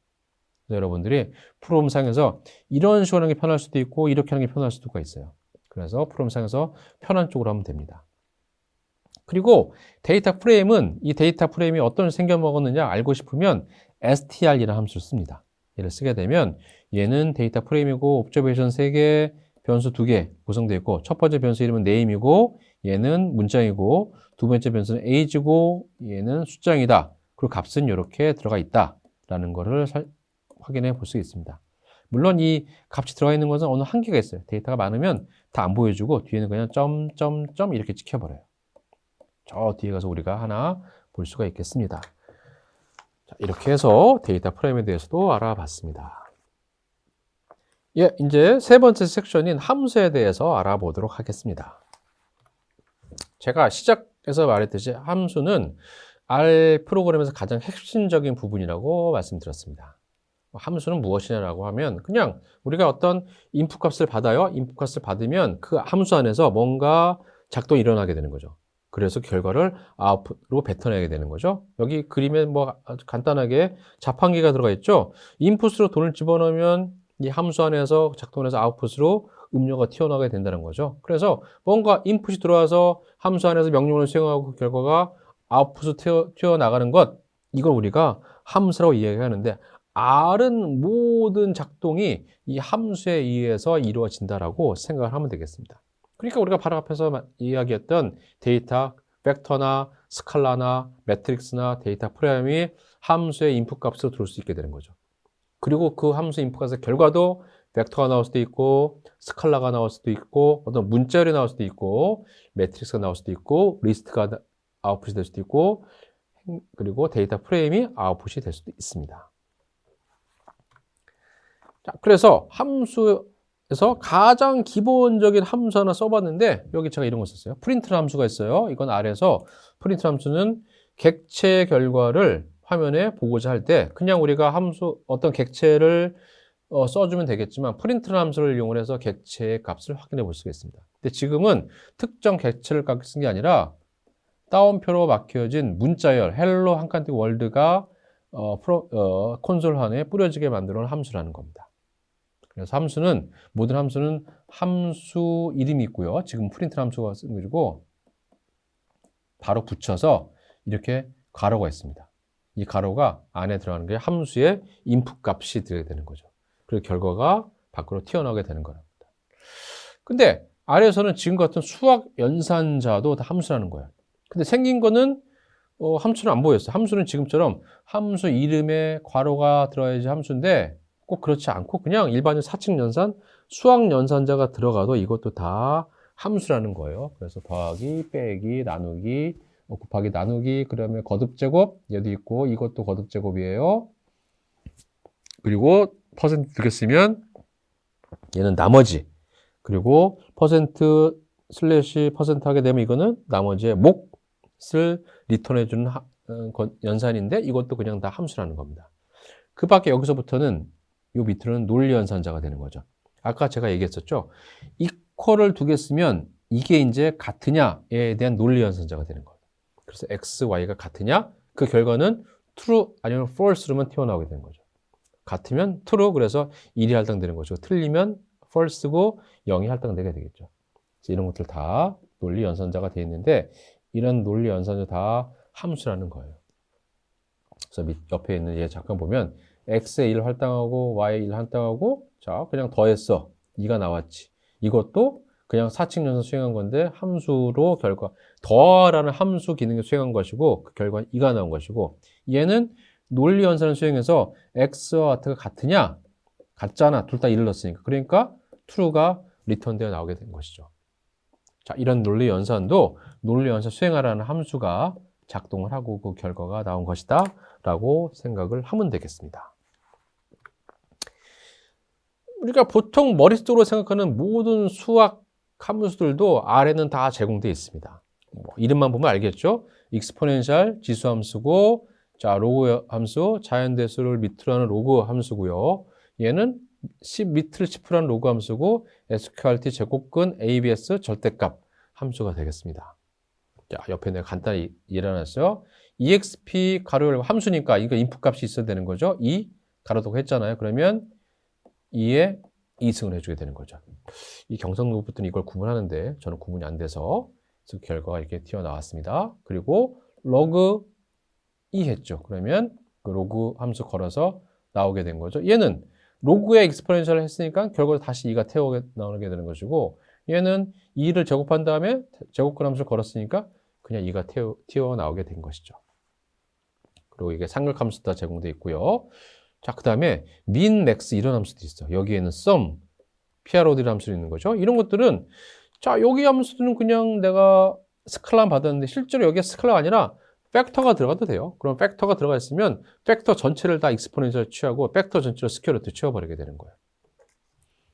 여러분들이 프로그램상에서 이런 식으로 하는 게 편할 수도 있고 이렇게 하는 게 편할 수도 있어요. 그래서 프로그램상에서 편한 쪽으로 하면 됩니다. 그리고 데이터 프레임은 이 데이터 프레임이 어떤 생겨먹었느냐 알고 싶으면 str이라는 함수를 씁니다. 얘를 쓰게 되면 얘는 데이터 프레임이고 옵저베이션 3개, 변수 2개 구성되어 있고, 첫 번째 변수 이름은 name이고 얘는 문장이고, 두 번째 변수는 age고 얘는 숫장이다. 그리고 값은 이렇게 들어가 있다라는 거를 확인해 볼 수 있습니다. 물론 이 값이 들어가 있는 것은 어느 한계가 있어요. 데이터가 많으면 다 안 보여주고 뒤에는 그냥 점 이렇게 찍혀버려요. 저 뒤에 가서 우리가 하나 볼 수가 있겠습니다. 자, 이렇게 해서 데이터 프레임에 대해서도 알아봤습니다. 예, 이제 세 번째 섹션인 함수에 대해서 알아보도록 하겠습니다. 제가 시작에서 말했듯이 함수는 R 프로그램에서 가장 핵심적인 부분이라고 말씀드렸습니다. 함수는 무엇이냐라고 하면 그냥 우리가 어떤 인풋 값을 받아요. 인풋 값을 받으면 그 함수 안에서 뭔가 작동이 일어나게 되는 거죠. 그래서 결과를 아웃풋으로 뱉어내게 되는 거죠. 여기 그림에 뭐 아주 간단하게 자판기가 들어가 있죠. 인풋으로 돈을 집어넣으면 이 함수 안에서 작동해서 아웃풋으로 음료가 튀어나오게 된다는 거죠. 그래서 뭔가 인풋이 들어와서 함수 안에서 명령을 수행하고 그 결과가 아웃풋으로 튀어나가는 것, 이걸 우리가 함수라고 이야기하는데 R은 모든 작동이 이 함수에 의해서 이루어진다라고 생각을 하면 되겠습니다. 그러니까 우리가 바로 앞에서 이야기했던 데이터 벡터나 스칼라나 매트릭스나 데이터 프레임이 함수의 인풋 값으로 들어올 수 있게 되는 거죠. 그리고 그 함수 인풋 값의 결과도 벡터가 나올 수도 있고 스칼라가 나올 수도 있고 어떤 문자열이 나올 수도 있고 매트릭스가 나올 수도 있고 리스트가 아웃풋이 될 수도 있고 그리고 데이터 프레임이 아웃풋이 될 수도 있습니다. 자, 그래서 함수에서 가장 기본적인 함수 하나 써봤는데 여기 제가 이런 거 썼어요. 프린트 함수가 있어요. 이건 R에서 프린트 함수는 객체 결과를 화면에 보고자 할 때 그냥 우리가 함수 어떤 객체를 써주면 되겠지만 프린트 함수를 이용해서 객체의 값을 확인해 볼 수가 있습니다. 근데 지금은 특정 객체를 쓴 게 아니라 따옴표로 막혀진 문자열 헬로 한 칸띄 월드가 콘솔 안에 뿌려지게 만들어 놓은 함수라는 겁니다. 그래서 함수는 모든 함수는 함수 이름이 있고요. 지금 프린트 함수가 쓴 거고 바로 붙여서 이렇게 가로가 있습니다. 이 가로가 안에 들어가는 게 함수의 인풋 값이 들어야 되는 거죠. 그리고 결과가 밖으로 튀어나오게 되는 겁니다. 근데 아래에서는 지금 같은 수학 연산자도 다 함수라는 거예요. 근데 생긴 거는 함수는 안 보였어요. 함수는 지금처럼 함수 이름에 괄호가 들어야지 함수인데 꼭 그렇지 않고 그냥 일반적인 사칙 연산, 수학 연산자가 들어가도 이것도 다 함수라는 거예요. 그래서 더하기, 빼기, 나누기, 곱하기, 나누기, 그다음에 거듭제곱 얘도 있고 이것도 거듭제곱이에요. 그리고 퍼센트 이렇게 쓰면 얘는 나머지, 그리고 퍼센트 슬래시 퍼센트 하게 되면 이거는 나머지의 몫을 리턴해 주는 연산인데 이것도 그냥 다 함수라는 겁니다. 그 밖에 여기서부터는 요 밑으로는 논리 연산자가 되는 거죠. 아까 제가 얘기했었죠. 이퀄을 두 개 쓰면 이게 이제 같으냐에 대한 논리 연산자가 되는 거예요. 그래서 x, y가 같으냐? 그 결과는 true 아니면 false로만 튀어나오게 되는 거죠. 같으면 true, 그래서 1이 할당되는 거죠. 틀리면 false고 0이 할당되게 되겠죠. 이런 것들 다 논리 연산자가 되어 있는데 이런 논리 연산자 다 함수라는 거예요. 그래서 옆에 있는 얘 잠깐 보면 x에 1 할당하고 y에 1 할당하고 자 그냥 더했어. 2가 나왔지. 이것도 그냥 사칙 연산 수행한 건데 함수로 결과 더라는 함수 기능을 수행한 것이고 그 결과 2가 나온 것이고 얘는 논리 연산을 수행해서 x와 y가 같으냐? 같잖아. 둘 다 1을 넣었으니까. 그러니까 true가 리턴되어 나오게 된 것이죠. 자, 이런 논리 연산도 논리 연산 수행하라는 함수가 작동을 하고 그 결과가 나온 것이다 라고 생각을 하면 되겠습니다. 우리가 보통 머릿속으로 생각하는 모든 수학 함수들도 R에는 다 제공되어 있습니다. 이름만 보면 알겠죠? 익스포넨셜 지수함수고, 자, 로그 함수, 자연대수를 밑으로 하는 로그 함수고요. 얘는 10 밑을 10으로 하는 로그 함수고, SQRT 제곱근 ABS 절대값 함수가 되겠습니다. 자, 옆에 내가 간단히 일어났어요. EXP 가로 열고 함수니까 이거 인풋 값이 있어야 되는 거죠. 2 가로 닫고 했잖아요. 그러면 2에 2승을 해주게 되는 거죠. 이 경상도부터는 이걸 구분하는데 저는 구분이 안 돼서 그 결과가 이렇게 튀어나왔습니다. 그리고 로그 2 했죠. 그러면 그 로그 함수 걸어서 나오게 된 거죠. 얘는 로그의 익스포넨셜을 했으니까 결과로 다시 2가 나오게 되는 것이고 얘는 2를 제곱한 다음에 제곱근 함수를 걸었으니까 그냥 2가 튀어나오게 된 것이죠. 그리고 이게 삼각함수도 다 제공되어 있고요. 자, 그 다음에 min, max 이런 함수도 있어. 여기에는 sum, prod 함수도 있는 거죠. 이런 것들은 자, 여기 함수들은 그냥 내가 스칼라만 받았는데 실제로 여기에 스칼라가 아니라 팩터가 들어가도 돼요. 그럼 팩터가 들어가 있으면 팩터 전체를 다 익스포넨셜 취하고 팩터 전체를 스퀘어루트 취해버리게 되는 거예요.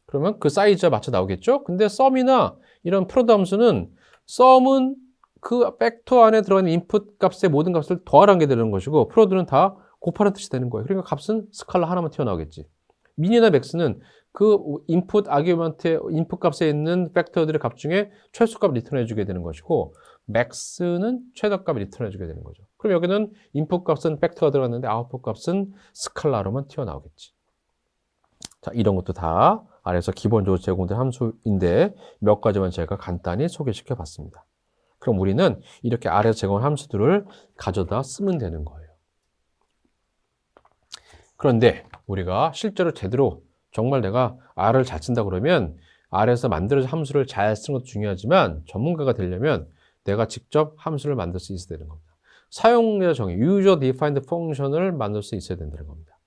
그러면 그 사이즈에 맞춰 나오겠죠? 근데 sum이나 이런 프로드 함수는 sum은 그 팩터 안에 들어가는 인풋 값의 모든 값을 더하라는 게 되는 것이고 프로드는 다 곱하는 뜻이 되는 거예요. 그러니까 값은 스칼라 하나만 튀어나오겠지. 민이나 맥스는 그 인풋 아규먼트의 인풋 값에 있는 팩터들의 값 중에 최소값 리턴해 주게 되는 것이고, 맥스는 최저값 리턴해 주게 되는 거죠. 그럼 여기는 인풋 값은 팩터가 들어갔는데 아웃풋 값은 스칼라로만 튀어나오겠지. 자, 이런 것도 다 아래에서 기본적으로 제공된 함수인데 몇 가지만 제가 간단히 소개시켜 봤습니다. 그럼 우리는 이렇게 아래에서 제공한 함수들을 가져다 쓰면 되는 거예요. 그런데 우리가 실제로 제대로 정말 내가 R을 잘 쓴다 그러면 R에서 만들어진 함수를 잘 쓰는 것도 중요하지만 전문가가 되려면 내가 직접 함수를 만들 수 있어야 되는 겁니다. 사용자 정의, User Defined Function을 만들 수 있어야 된다는 겁니다.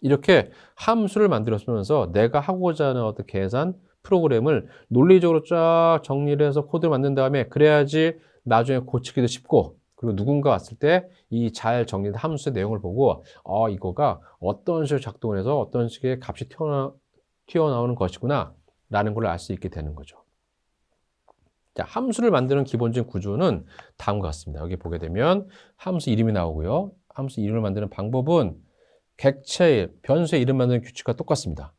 이렇게 함수를 만들었으면서 내가 하고자 하는 어떤 계산 프로그램을 논리적으로 쫙 정리를 해서 코드를 만든 다음에 그래야지 나중에 고치기도 쉽고, 그리고 누군가 왔을 때 이 잘 정리된 함수의 내용을 보고 이거가 어떤 식으로 작동을 해서 어떤 식의 값이 튀어나오는 것이구나 라는 걸 알 수 있게 되는 거죠. 자, 함수를 만드는 기본적인 구조는 다음과 같습니다. 여기 보게 되면 함수 이름이 나오고요. 함수 이름을 만드는 방법은 객체, 변수의 이름 만드는 규칙과 똑같습니다.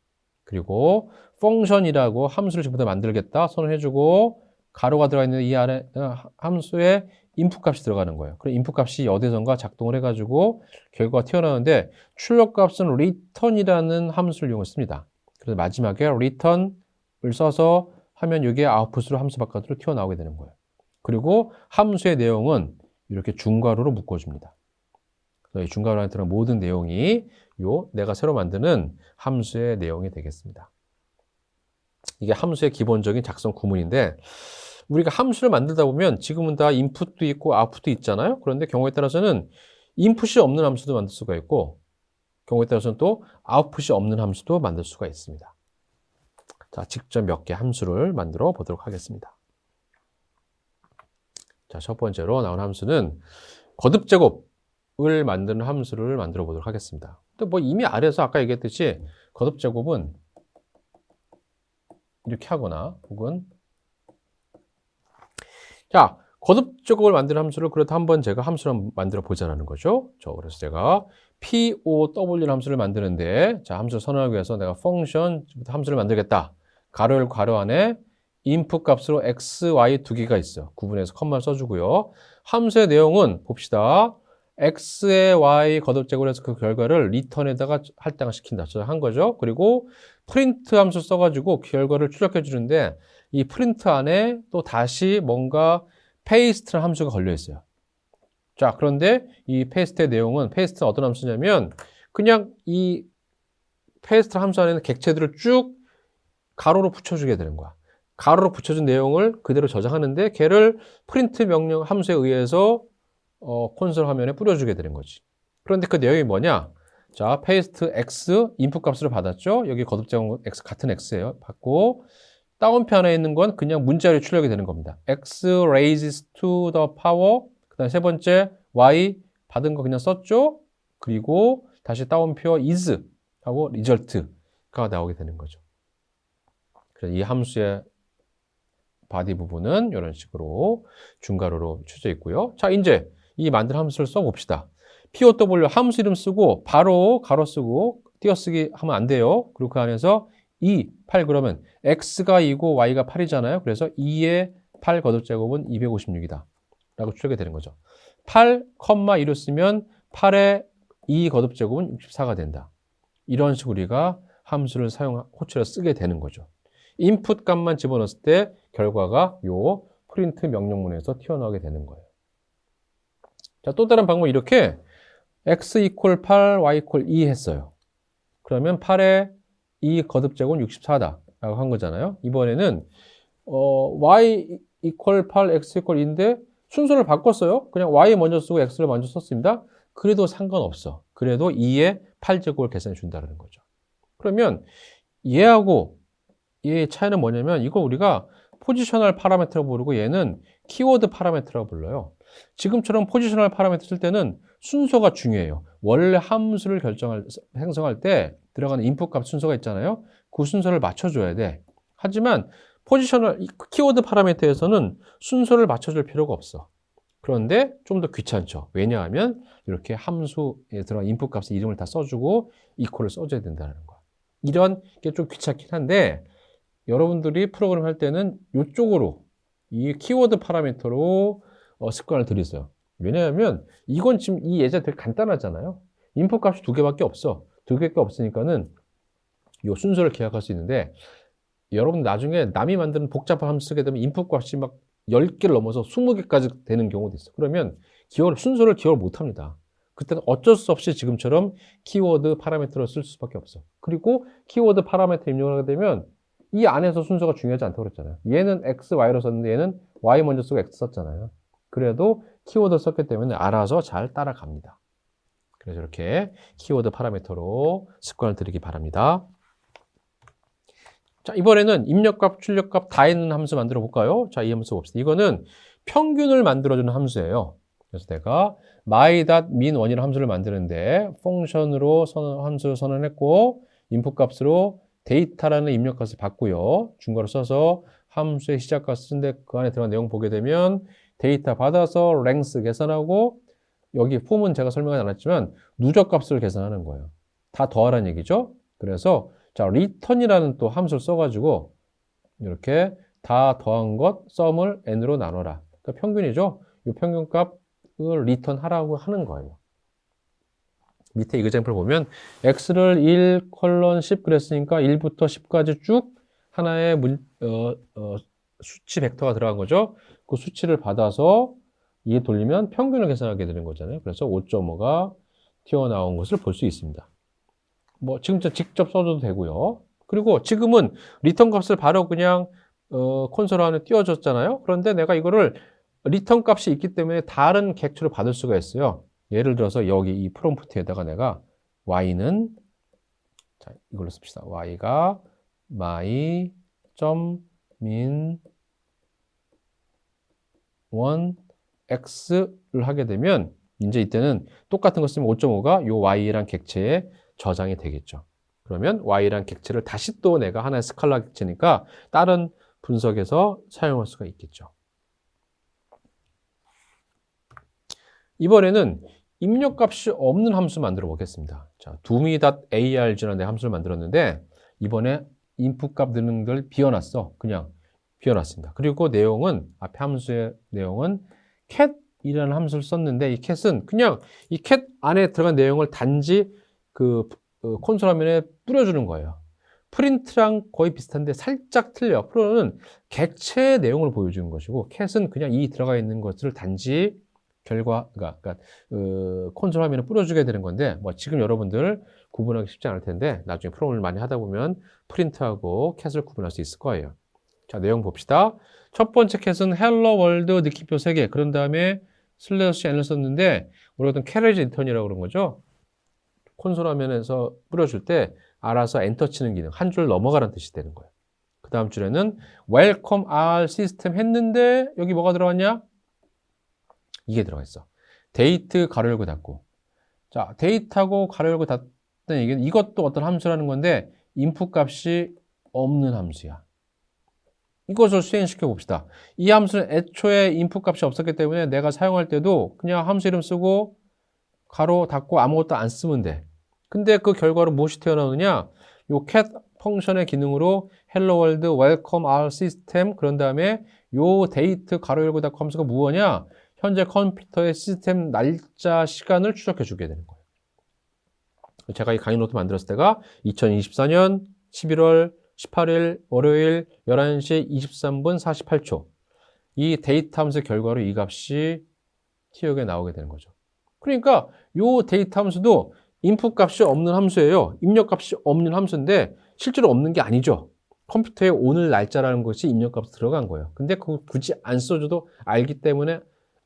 그리고 펑션이라고 함수를 전부 다 만들겠다 선언을 해주고, 가로가 들어가 있는 이 안에 함수에 인풋 값이 들어가는 거예요. 그럼 인풋 값이 어디선가 작동을 해가지고 결과가 튀어나오는데, 출력 값은 return이라는 함수를 이용했습니다. 그래서 마지막에 return을 써서 하면 이게 아웃풋으로 함수 바깥으로 튀어나오게 되는 거예요. 그리고 함수의 내용은 이렇게 중괄호로 묶어줍니다. 이 중괄호 안에 들어간 모든 내용이 내가 새로 만드는 함수의 내용이 되겠습니다. 이게 함수의 기본적인 작성 구문인데, 우리가 함수를 만들다 보면 지금은 다 인풋도 있고 아웃풋도 있잖아요. 그런데 경우에 따라서는 인풋이 없는 함수도 만들 수가 있고, 경우에 따라서는 또 아웃풋이 없는 함수도 만들 수가 있습니다. 자, 직접 몇 개 함수를 만들어 보도록 하겠습니다. 자, 첫 번째로 나온 함수는 거듭제곱을 만드는 함수를 만들어 보도록 하겠습니다. 또 뭐 이미 아래에서 아까 얘기했듯이 거듭제곱은 이렇게 하거나 혹은, 자, 거듭제곱을 만드는 함수를 그래도 한번 제가 함수를 만들어 보자라는 거죠. 그래서 제가 POW 함수를 만드는데, 자, 함수를 선언하기 위해서 내가 펑션 함수를 만들겠다. 가로 열고 가로 안에 인풋 값으로 x, y 두 개가 있어요. 구분해서 컴마를 써주고요. 함수의 내용은 봅시다. x에 y 거듭제곱을 해서 그 결과를 리턴에다가 할당을 시킨다. 한 거죠. 그리고 프린트 함수 써가지고 결과를 출력해 주는데, 이 프린트 안에 또 다시 뭔가 페이스트라는 함수가 걸려 있어요. 자, 그런데 이 페이스트의 내용은, 페이스트는 어떤 함수냐면 그냥 이 페이스트 함수 안에는 객체들을 쭉 가로로 붙여주게 되는 거야. 가로로 붙여준 내용을 그대로 저장하는데 걔를 프린트 명령 함수에 의해서 콘솔 화면에 뿌려주게 되는 거지. 그런데 그 내용이 뭐냐? 자, paste x 인풋 값으로 받았죠? 여기 거듭제곱 x 같은 x예요. 받고 다운편에 있는 건 그냥 문자로 출력이 되는 겁니다. x raises to the power, 그 다음에 세 번째 y 받은 거 그냥 썼죠? 그리고 다시 다운표 is 하고 result가 나오게 되는 거죠. 그래서 이 함수의 바디 부분은 이런 식으로 중괄호로 쳐져 있고요. 자, 이제 이 만든 함수를 써봅시다. POW 함수 이름 쓰고 바로 가로 쓰고 띄어쓰기 하면 안 돼요. 그리고 그 안에서 8 그러면 x가 2고 y가 8이잖아요. 그래서 2의 8 거듭제곱은 256이다 라고 출력이 되는 거죠. 8, 2로 쓰면 8의 2 거듭제곱은 64가 된다. 이런 식으로 우리가 함수를 호출해서 쓰게 되는 거죠. 인풋 값만 집어넣었을 때 결과가 요 프린트 명령문에서 튀어나오게 되는 거예요. 자, 또 다른 방법은 이렇게 x = 8, y = 2 했어요. 그러면 8의 2 거듭제곱은 64다 라고 한 거잖아요. 이번에는 y = 8, x = 2인데 순서를 바꿨어요. 그냥 y 먼저 쓰고 x를 먼저 썼습니다. 그래도 상관없어. 그래도 2의 8제곱을 계산해 준다는 거죠. 그러면 얘하고 얘의 차이는 뭐냐면, 이걸 우리가 포지셔널 파라미터라고 부르고 얘는 키워드 파라미터라고 불러요. 지금처럼 포지셔널 파라미터 쓸 때는 순서가 중요해요. 원래 함수를 생성할 때 들어가는 인풋 값 순서가 있잖아요. 그 순서를 맞춰줘야 돼. 하지만 포지셔널 키워드 파라미터에서는 순서를 맞춰줄 필요가 없어. 그런데 좀 더 귀찮죠. 왜냐하면 이렇게 함수에 들어간 인풋 값의 이름을 다 써주고 이퀄을 써줘야 된다는 거야. 이런 게 좀 귀찮긴 한데 여러분들이 프로그램 할 때는 이쪽으로 이 키워드 파라미터로 습관을 들이세요. 왜냐하면 이건 지금 이 예제 되게 간단하잖아요. 인풋 값이 두 개밖에 없어. 두 개밖에 없으니까는 이 순서를 기억할 수 있는데 여러분 나중에 남이 만드는 복잡한 함수 쓰게 되면 인풋 값이 막 10개를 넘어서 20개까지 되는 경우도 있어. 그러면 순서를 기억을 못 합니다. 그때는 어쩔 수 없이 지금처럼 키워드 파라미터를 쓸 수밖에 없어. 그리고 키워드 파라미터 입력을 하게 되면 이 안에서 순서가 중요하지 않다고 그랬잖아요. 얘는 X, Y로 썼는데 얘는 Y 먼저 쓰고 X 썼잖아요. 그래도 키워드를 썼기 때문에 알아서 잘 따라갑니다. 그래서 이렇게 키워드 파라미터로 습관을 들이기 바랍니다. 자, 이번에는 입력값, 출력값 다 있는 함수 만들어 볼까요? 자, 이 함수 봅시다. 이거는 평균을 만들어주는 함수예요. 그래서 내가 my.min1이라는 함수를 만드는데 펑션으로 함수를 선언했고 인풋 값으로 데이터라는 입력값을 받고요. 중괄호 써서 함수의 시작값을 쓰는데 그 안에 들어간 내용 보게 되면 데이터 받아서 length 계산하고 여기 폼은 제가 설명하지 않았지만 누적값을 계산하는 거예요. 다 더하라는 얘기죠. 그래서 자, return이라는 또 함수를 써가지고 이렇게 다 더한 것 썸을 n으로 나눠라. 그러니까 평균이죠. 이 평균값을 return 하라고 하는 거예요. 밑에 example 보면 x를 1, 10 그랬으니까 1부터 10까지 쭉 하나의 수치 벡터가 들어간 거죠. 그 수치를 받아서 이에 돌리면 평균을 계산하게 되는 거잖아요. 그래서 5.5가 튀어나온 것을 볼 수 있습니다. 뭐 지금 직접 써줘도 되고요. 그리고 지금은 리턴 값을 바로 그냥 콘솔 안에 띄워줬잖아요. 그런데 내가 이거를 리턴 값이 있기 때문에 다른 객체를 받을 수가 있어요. 예를 들어서 여기 이 프롬프트에다가 내가 y는 자 이걸로 씁시다. y가 my.min1 x를 하게 되면 이제 이때는 똑같은 거 쓰면 5.5가 요 y란 객체에 저장이 되겠죠. 그러면 y란 객체를 다시 또 내가 하나의 스칼라 객체니까 다른 분석에서 사용할 수가 있겠죠. 이번에는 입력값이 없는 함수 만들어 보겠습니다. 자, domi.arg라는 함수를 만들었는데 이번에 인풋값 넣는 걸 비워놨어. 그냥 비워놨습니다. 그리고 내용은 앞에 함수의 내용은 cat이라는 함수를 썼는데 이 cat은 그냥 이 cat 안에 들어간 내용을 단지 그 콘솔 화면에 뿌려주는 거예요. 프린트랑 거의 비슷한데 살짝 틀려. 프로는 객체의 내용을 보여주는 것이고 cat은 그냥 이 들어가 있는 것을 단지 그러니까 콘솔 화면에 뿌려주게 되는 건데 뭐 지금 여러분들 구분하기 쉽지 않을 텐데 나중에 프로그램을 많이 하다 보면 프린트하고 cat을 구분할 수 있을 거예요. 자, 내용 봅시다. 첫 번째 cat은 hello world 느낌표 3개 그런 다음에 슬래시 n을 썼는데 우리가 carriage return이라고 그런 거죠. 콘솔 화면에서 뿌려줄 때 알아서 엔터 치는 기능 한 줄 넘어가라는 뜻이 되는 거예요. 그 다음 줄에는 welcome our system 했는데 여기 뭐가 들어갔냐? 이게 들어가 있어. 데이트 가로 열고 닫고. 자, 데이트하고 가로 열고 닫는 얘기는 이것도 어떤 함수라는 건데 인풋 값이 없는 함수야. 이것을 수행시켜 봅시다. 이 함수는 애초에 인풋 값이 없었기 때문에 내가 사용할 때도 그냥 함수 이름 쓰고 가로 닫고 아무것도 안 쓰면 돼. 근데 그 결과로 무엇이 튀어나오느냐? 요 cat 펑션의 기능으로 hello world welcome our system 그런 다음에 요 데이트 가로 열고 닫고 함수가 무엇이냐? 현재 컴퓨터의 시스템 날짜 시간을 추적해 주게 되는 거예요. 제가 이 강의 노트 만들었을 때가 2024년 11월 18일 월요일 11시 23분 48초. 이 데이터 함수 결과로 이 값이 TO에 나오게 되는 거죠. 그러니까 이 데이터 함수도 인풋 값이 없는 함수예요. 입력 값이 없는 함수인데 실제로 없는 게 아니죠. 컴퓨터에 오늘 날짜라는 것이 입력 값이 들어간 거예요. 근데 그거 굳이 안 써줘도 알기 때문에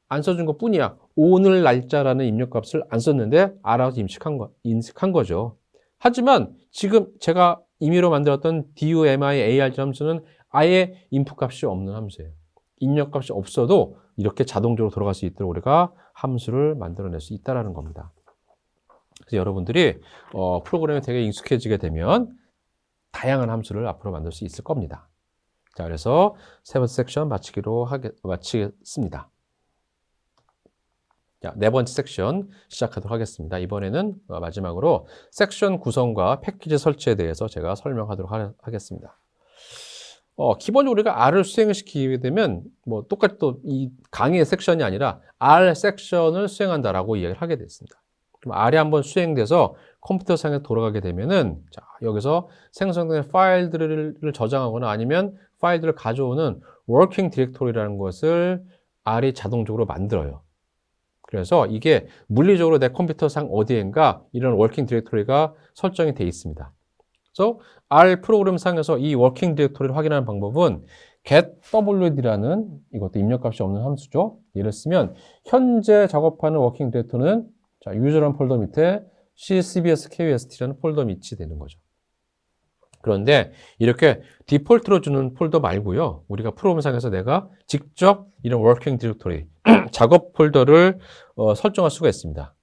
안 써준 것 뿐이야. 오늘 날짜라는 입력 값을 안 썼는데 알아서 인식한 거죠. 하지만 지금 제가 임의로 만들었던 domi.arg 함수는 아예 인풋 값이 없는 함수예요. 입력 값이 없어도 이렇게 자동적으로 돌아갈 수 있도록 우리가 함수를 만들어낼 수 있다는 겁니다. 그래서 여러분들이 프로그램에 되게 익숙해지게 되면 다양한 함수를 앞으로 만들 수 있을 겁니다. 자, 그래서 세 번째 섹션 마치겠습니다. 자, 네 번째 섹션 시작하도록 하겠습니다. 이번에는 마지막으로 섹션 구성과 패키지 설치에 대해서 제가 설명하도록 하겠습니다. 기본적으로 우리가 R을 수행을 시키게 되면 뭐 똑같이 또 이 강의의 섹션이 아니라 R 섹션을 수행한다라고 이야기를 하게 됐습니다. 그럼 R이 한번 수행돼서 컴퓨터상에 돌아가게 되면은 자, 여기서 생성된 파일들을 저장하거나 아니면 파일들을 가져오는 워킹 디렉토리라는 것을 R이 자동적으로 만들어요. 그래서 이게 물리적으로 내 컴퓨터상 어디엔가 이런 워킹 디렉토리가 설정이 되어 있습니다. 그래서 R 프로그램상에서 이 워킹 디렉토리를 확인하는 방법은 getwd라는 이것도 입력값이 없는 함수죠. 예를 쓰면 현재 작업하는 워킹 디렉토리는 자, 유저란 폴더 밑에 CBS-KUST라는 폴더 밑이 되는 거죠. 그런데 이렇게 디폴트로 주는 폴더 말고요. 우리가 프로그램상에서 내가 직접 이런 워킹 디렉토리, 작업 폴더를 설정할 수가 있습니다.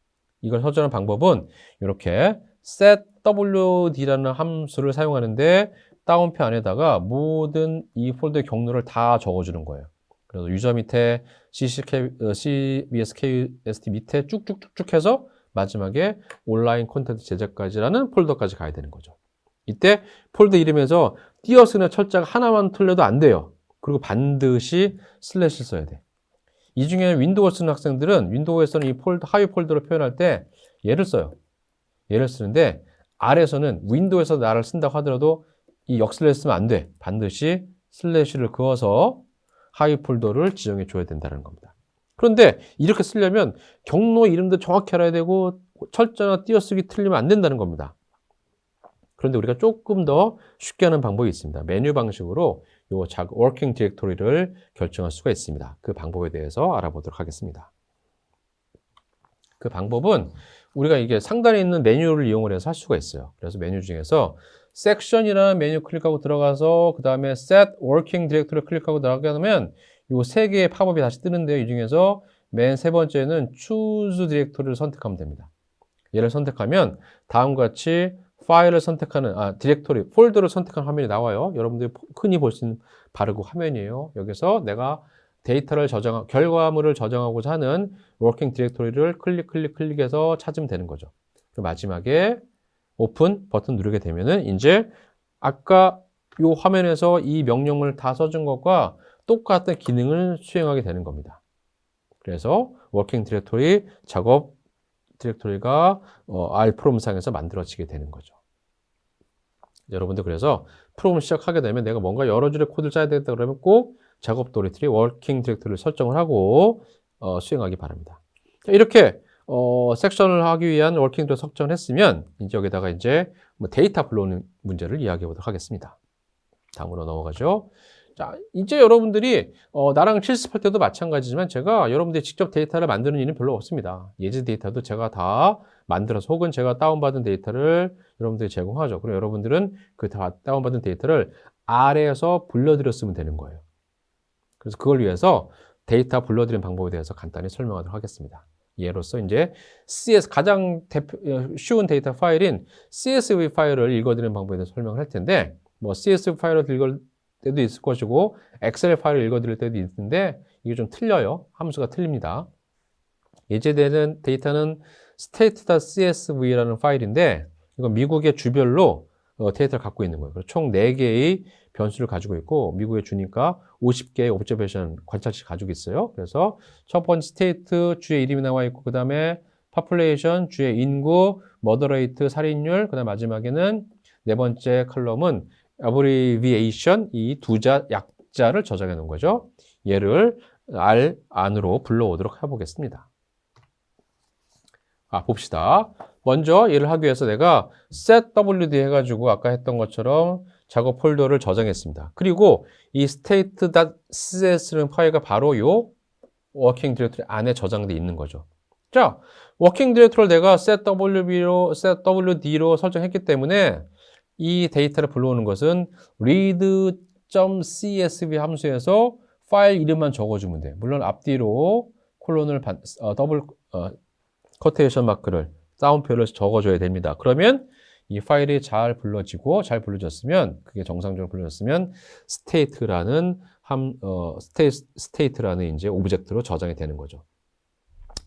이걸 설정하는 방법은 이렇게 setwd라는 함수를 사용하는데 다운표 안에다가 모든 이 폴더의 경로를 다 적어주는 거예요. 그래서 유저 밑에 CBS-KUST 밑에 쭉쭉쭉쭉 해서 마지막에 온라인 콘텐츠 제작까지라는 폴더까지 가야 되는 거죠. 이때 폴더 이름에서 띄어쓰는 철자가 하나만 틀려도 안 돼요. 그리고 반드시 슬래시를 써야 돼. 이 중에 윈도우를 쓰는 학생들은 윈도우에서는 이 폴더, 하위 폴더를 표현할 때 얘를 써요. 얘를 쓰는데 R에서는 윈도우에서 나를 쓴다고 하더라도 이 역슬래시 쓰면 안 돼. 반드시 슬래시를 그어서 하위 폴더를 지정해 줘야 된다는 겁니다. 그런데 이렇게 쓰려면 경로 이름도 정확히 알아야 되고 철자나 띄어쓰기 틀리면 안 된다는 겁니다. 그런데 우리가 조금 더 쉽게 하는 방법이 있습니다. 메뉴 방식으로 이 워킹 디렉토리를 결정할 수가 있습니다. 그 방법에 대해서 알아보도록 하겠습니다. 그 방법은 우리가 이게 상단에 있는 메뉴를 이용을 해서 할 수가 있어요. 그래서 메뉴 중에서 섹션이라는 메뉴 클릭하고 들어가서 그 다음에 set working directory 클릭하고 들어가게 하면 이 세 개의 팝업이 다시 뜨는데요. 이 중에서 맨 세 번째는 choose directory를 선택하면 됩니다. 얘를 선택하면 다음과 같이 파일을 선택하는, 디렉토리, 폴더를 선택하는 화면이 나와요. 여러분들이 흔히 볼 수 있는 바르고 화면이에요. 여기서 내가 데이터를 결과물을 저장하고자 하는 워킹 디렉토리를 클릭해서 찾으면 되는 거죠. 그리고 마지막에 오픈 버튼 누르게 되면은 이제 아까 이 화면에서 이 명령을 다 써준 것과 똑같은 기능을 수행하게 되는 겁니다. 그래서 워킹 디렉토리 작업 디렉토리가 R 프로그램상에서 만들어지게 되는 거죠. 여러분들 그래서 프로그램 시작하게 되면 내가 뭔가 여러 줄의 코드를 짜야 되겠다 그러면 꼭 작업 디렉토리, 워킹 디렉토리를 설정을 하고 수행하기 바랍니다. 이렇게 섹션을 하기 위한 워킹 디렉토리 설정을 했으면 이제 여기다가 이제 데이터 불러오는 문제를 이야기해 보도록 하겠습니다. 다음으로 넘어가죠. 자, 이제 여러분들이 나랑 실습할 때도 마찬가지지만 제가 여러분들이 직접 데이터를 만드는 일은 별로 없습니다. 예제 데이터도 제가 다 만들어서 혹은 제가 다운받은 데이터를 여러분들이 제공하죠. 그럼 여러분들은 그 다운받은 데이터를 R에서 불러들였으면 되는 거예요. 그래서 그걸 위해서 데이터 불러들이는 방법에 대해서 간단히 설명하도록 하겠습니다. 예로서 이제 가장 쉬운 데이터 파일인 CSV 파일을 읽어드리는 방법에 대해서 설명을 할 텐데 CSV 파일을 읽을 때도 있을 것이고 엑셀 파일을 읽어드릴 때도 있는데 이게 좀 틀려요. 함수가 틀립니다. 예제되는 데이터는 state.csv라는 파일인데 이건 미국의 주별로 데이터를 갖고 있는 거예요. 총 4개의 변수를 가지고 있고 미국의 주니까 50개의 옵저베이션 관찰치 가지고 있어요. 그래서 첫 번째 state 주의 이름이 나와 있고 그 다음에 population 주의 인구, murder rate 살인율, 그 다음 마지막에는 네 번째 컬럼은 abbreviation 이 약자를 저장해 놓은 거죠. 얘를 R 안으로 불러오도록 해보겠습니다. 봅시다. 먼저 얘를 하기 위해서 내가 setwd 해가지고 아까 했던 것처럼 작업 폴더를 저장했습니다. 그리고 이 state.cs라는 파일가 바로 요 워킹 디렉토리 안에 저장되어 있는 거죠. 자, 워킹 디렉토리를 내가 setwd로 설정했기 때문에 이 데이터를 불러오는 것은 read.csv 함수에서 파일 이름만 적어주면 돼요. 물론 앞뒤로 콜론을 더블 커테이션 마크를 다운표를 적어줘야 됩니다. 그러면 이 파일이 잘 불러졌으면 그게 정상적으로 불러졌으면 state라는 이제 오브젝트로 저장이 되는 거죠.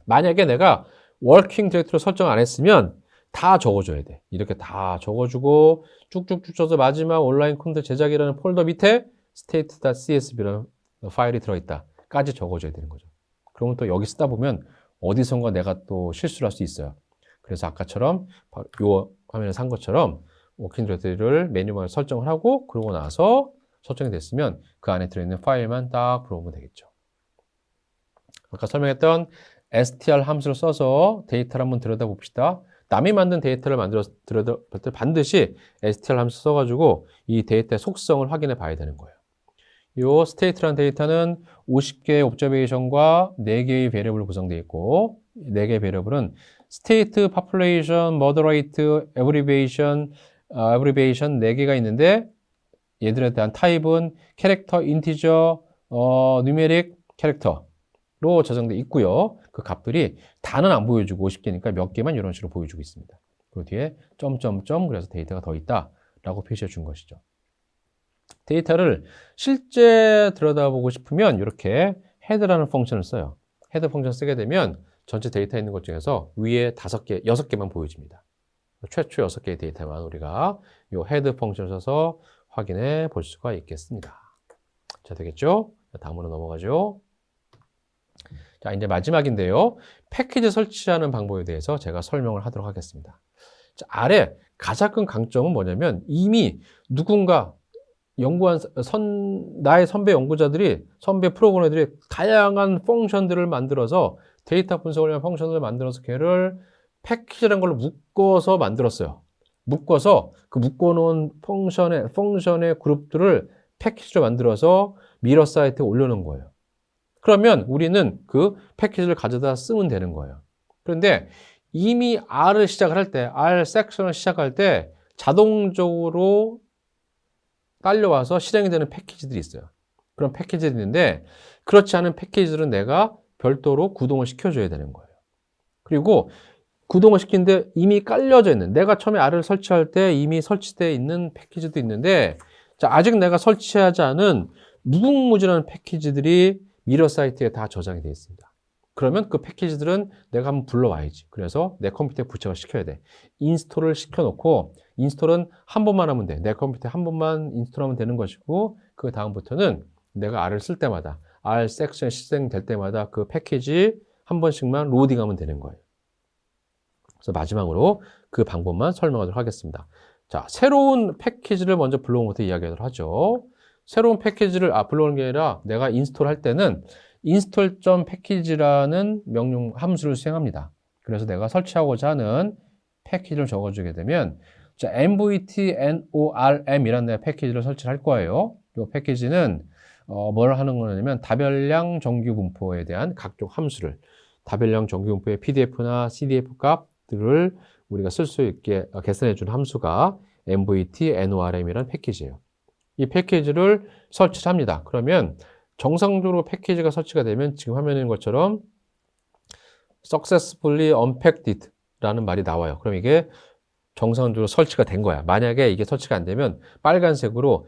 만약에 내가 워킹 디렉토리 설정 안 했으면 다 적어줘야 돼. 이렇게 다 적어주고 쭉쭉쭉 써서 마지막 온라인 콘텐츠 제작이라는 폴더 밑에 state.csv라는 파일이 들어있다까지 적어줘야 되는 거죠. 그러면 또 여기 쓰다 보면 어디선가 내가 또 실수를 할 수 있어요. 그래서 아까처럼 이 화면에 산 것처럼 워킹 디렉토리를 메뉴만 설정을 하고 그러고 나서 설정이 됐으면 그 안에 들어있는 파일만 딱 불러오면 되겠죠. 아까 설명했던 str 함수를 써서 데이터를 한번 들여다봅시다. 남이 만든 데이터를 들여다볼 때 반드시 str 함수 써가지고 이 데이터의 속성을 확인해 봐야 되는 거예요. 이 state라는 데이터는 50개의 옵저베이션과 4개의 베리어블로 구성되어 있고 4개의 베리어블은 state, population, murder rate, abbreviation 4개가 있는데 얘들에 대한 타입은 캐릭터, 인티저, 누메릭, 캐릭터로 저장되어 있고요. 그 값들이 다는 안 보여주고 50개니까 몇 개만 이런 식으로 보여주고 있습니다. 그 뒤에 점점점 그래서 데이터가 더 있다라고 표시해 준 것이죠. 데이터를 실제 들여다보고 싶으면 이렇게 헤드라는 펑션을 써요. 헤드 펑션 쓰게 되면 전체 데이터 있는 것 중에서 위에 5개, 6개만 보여집니다. 최초 6개의 데이터만 우리가 이 헤드 펑션을 써서 확인해 볼 수가 있겠습니다. 자, 되겠죠? 다음으로 넘어가죠. 자, 이제 마지막인데요. 패키지 설치하는 방법에 대해서 제가 설명을 하도록 하겠습니다. 자, 아래 가장 큰 강점은 뭐냐면 이미 누군가 연구한 나의 선배 연구자들이, 선배 프로그래머들이 다양한 펑션들을 만들어서 데이터 분석을 위한 펑션을 만들어서 걔를 패키지라는 걸로 묶어서 만들었어요. 묶어서 그 묶어놓은 펑션의 그룹들을 패키지로 만들어서 미러 사이트에 올려놓은 거예요. 그러면 우리는 그 패키지를 가져다 쓰면 되는 거예요. 그런데 이미 R을 시작을 할 때, R 섹션을 시작할 때 자동적으로 딸려와서 실행이 되는 패키지들이 있어요. 그런 패키지들이 있는데 그렇지 않은 패키지들은 내가 별도로 구동을 시켜줘야 되는 거예요. 그리고 구동을 시키는데 이미 깔려져 있는, 내가 처음에 R을 설치할 때 이미 설치되어 있는 패키지도 있는데 자, 아직 내가 설치하지 않은 무궁무진한 패키지들이 미러 사이트에 다 저장이 되어 있습니다. 그러면 그 패키지들은 내가 한번 불러와야지. 그래서 내 컴퓨터에 부착을 시켜야 돼. 인스톨을 시켜놓고 인스톨은 한 번만 하면 돼. 내 컴퓨터에 한 번만 인스톨하면 되는 것이고 그 다음부터는 내가 R을 쓸 때마다 R 섹션 실행될 때마다 그 패키지 한 번씩만 로딩하면 되는 거예요. 그래서 마지막으로 그 방법만 설명하도록 하겠습니다. 자, 새로운 패키지를 먼저 불러온 것부터 이야기하도록 하죠. 새로운 패키지를 불러오는 게 아니라 내가 인스톨할 때는 install.package라는 명령 함수를 수행합니다. 그래서 내가 설치하고자 하는 패키지를 적어주게 되면 자, mvtnorm 이라는 패키지를 설치할 거예요. 이 패키지는 뭘 하는 거냐면 다별량 정규 분포에 대한 각종 함수를, 다별량 정규 분포의 PDF나 CDF 값들을 우리가 쓸 수 있게 계산해 준 함수가 mvtnorm이라는 패키지예요. 이 패키지를 설치를 합니다. 그러면 정상적으로 패키지가 설치가 되면 지금 화면에 있는 것처럼 successfully unpacked 라는 말이 나와요. 그럼 이게 정상적으로 설치가 된 거야. 만약에 이게 설치가 안 되면 빨간색으로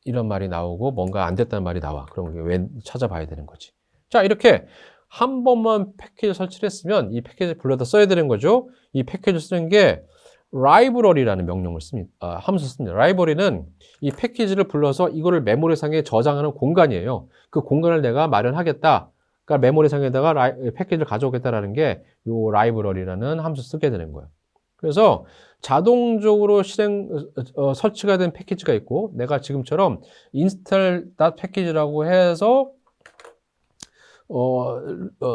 이런 말이 나오고 뭔가 안 됐다는 말이 나와. 그럼 이게 왜 찾아봐야 되는 거지. 자, 이렇게 한 번만 패키지 설치를 했으면 이 패키지 불러다 써야 되는 거죠. 이 패키지 쓰는 게 라이브러리라는 명령을 씁니다. 함수 씁니다. 라이브러리는 이 패키지를 불러서 이거를 메모리상에 저장하는 공간이에요. 그 공간을 내가 마련하겠다. 그러니까 메모리상에다가 패키지를 가져오겠다라는 게 이 라이브러리라는 함수 쓰게 되는 거예요. 그래서 자동적으로 설치가 된 패키지가 있고 내가 지금처럼 install.package라고 해서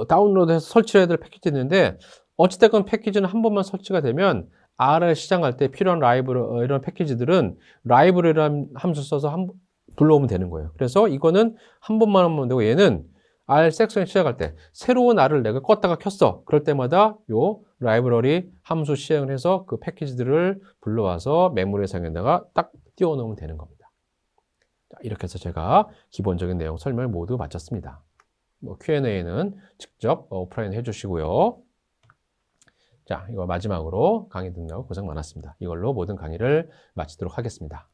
다운로드해서 설치해야 될 패키지 있는데 어찌됐건 패키지는 한 번만 설치가 되면 R을 시작할 때 필요한 이런 패키지들은 라이브러리라는 함수 써서 불러오면 되는 거예요. 그래서 이거는 한 번만 하면 되고 얘는 R 섹션 시작할 때 새로운 R을 내가 껐다가 켰어. 그럴 때마다 요 라이브러리 함수 시행을 해서 그 패키지들을 불러와서 메모리 상에다가 딱 띄워 놓으면 되는 겁니다. 자, 이렇게 해서 제가 기본적인 내용 설명을 모두 마쳤습니다. Q&A는 직접 오프라인 해주시고요. 자, 이거 마지막으로 강의 듣느라고 고생 많았습니다. 이걸로 모든 강의를 마치도록 하겠습니다.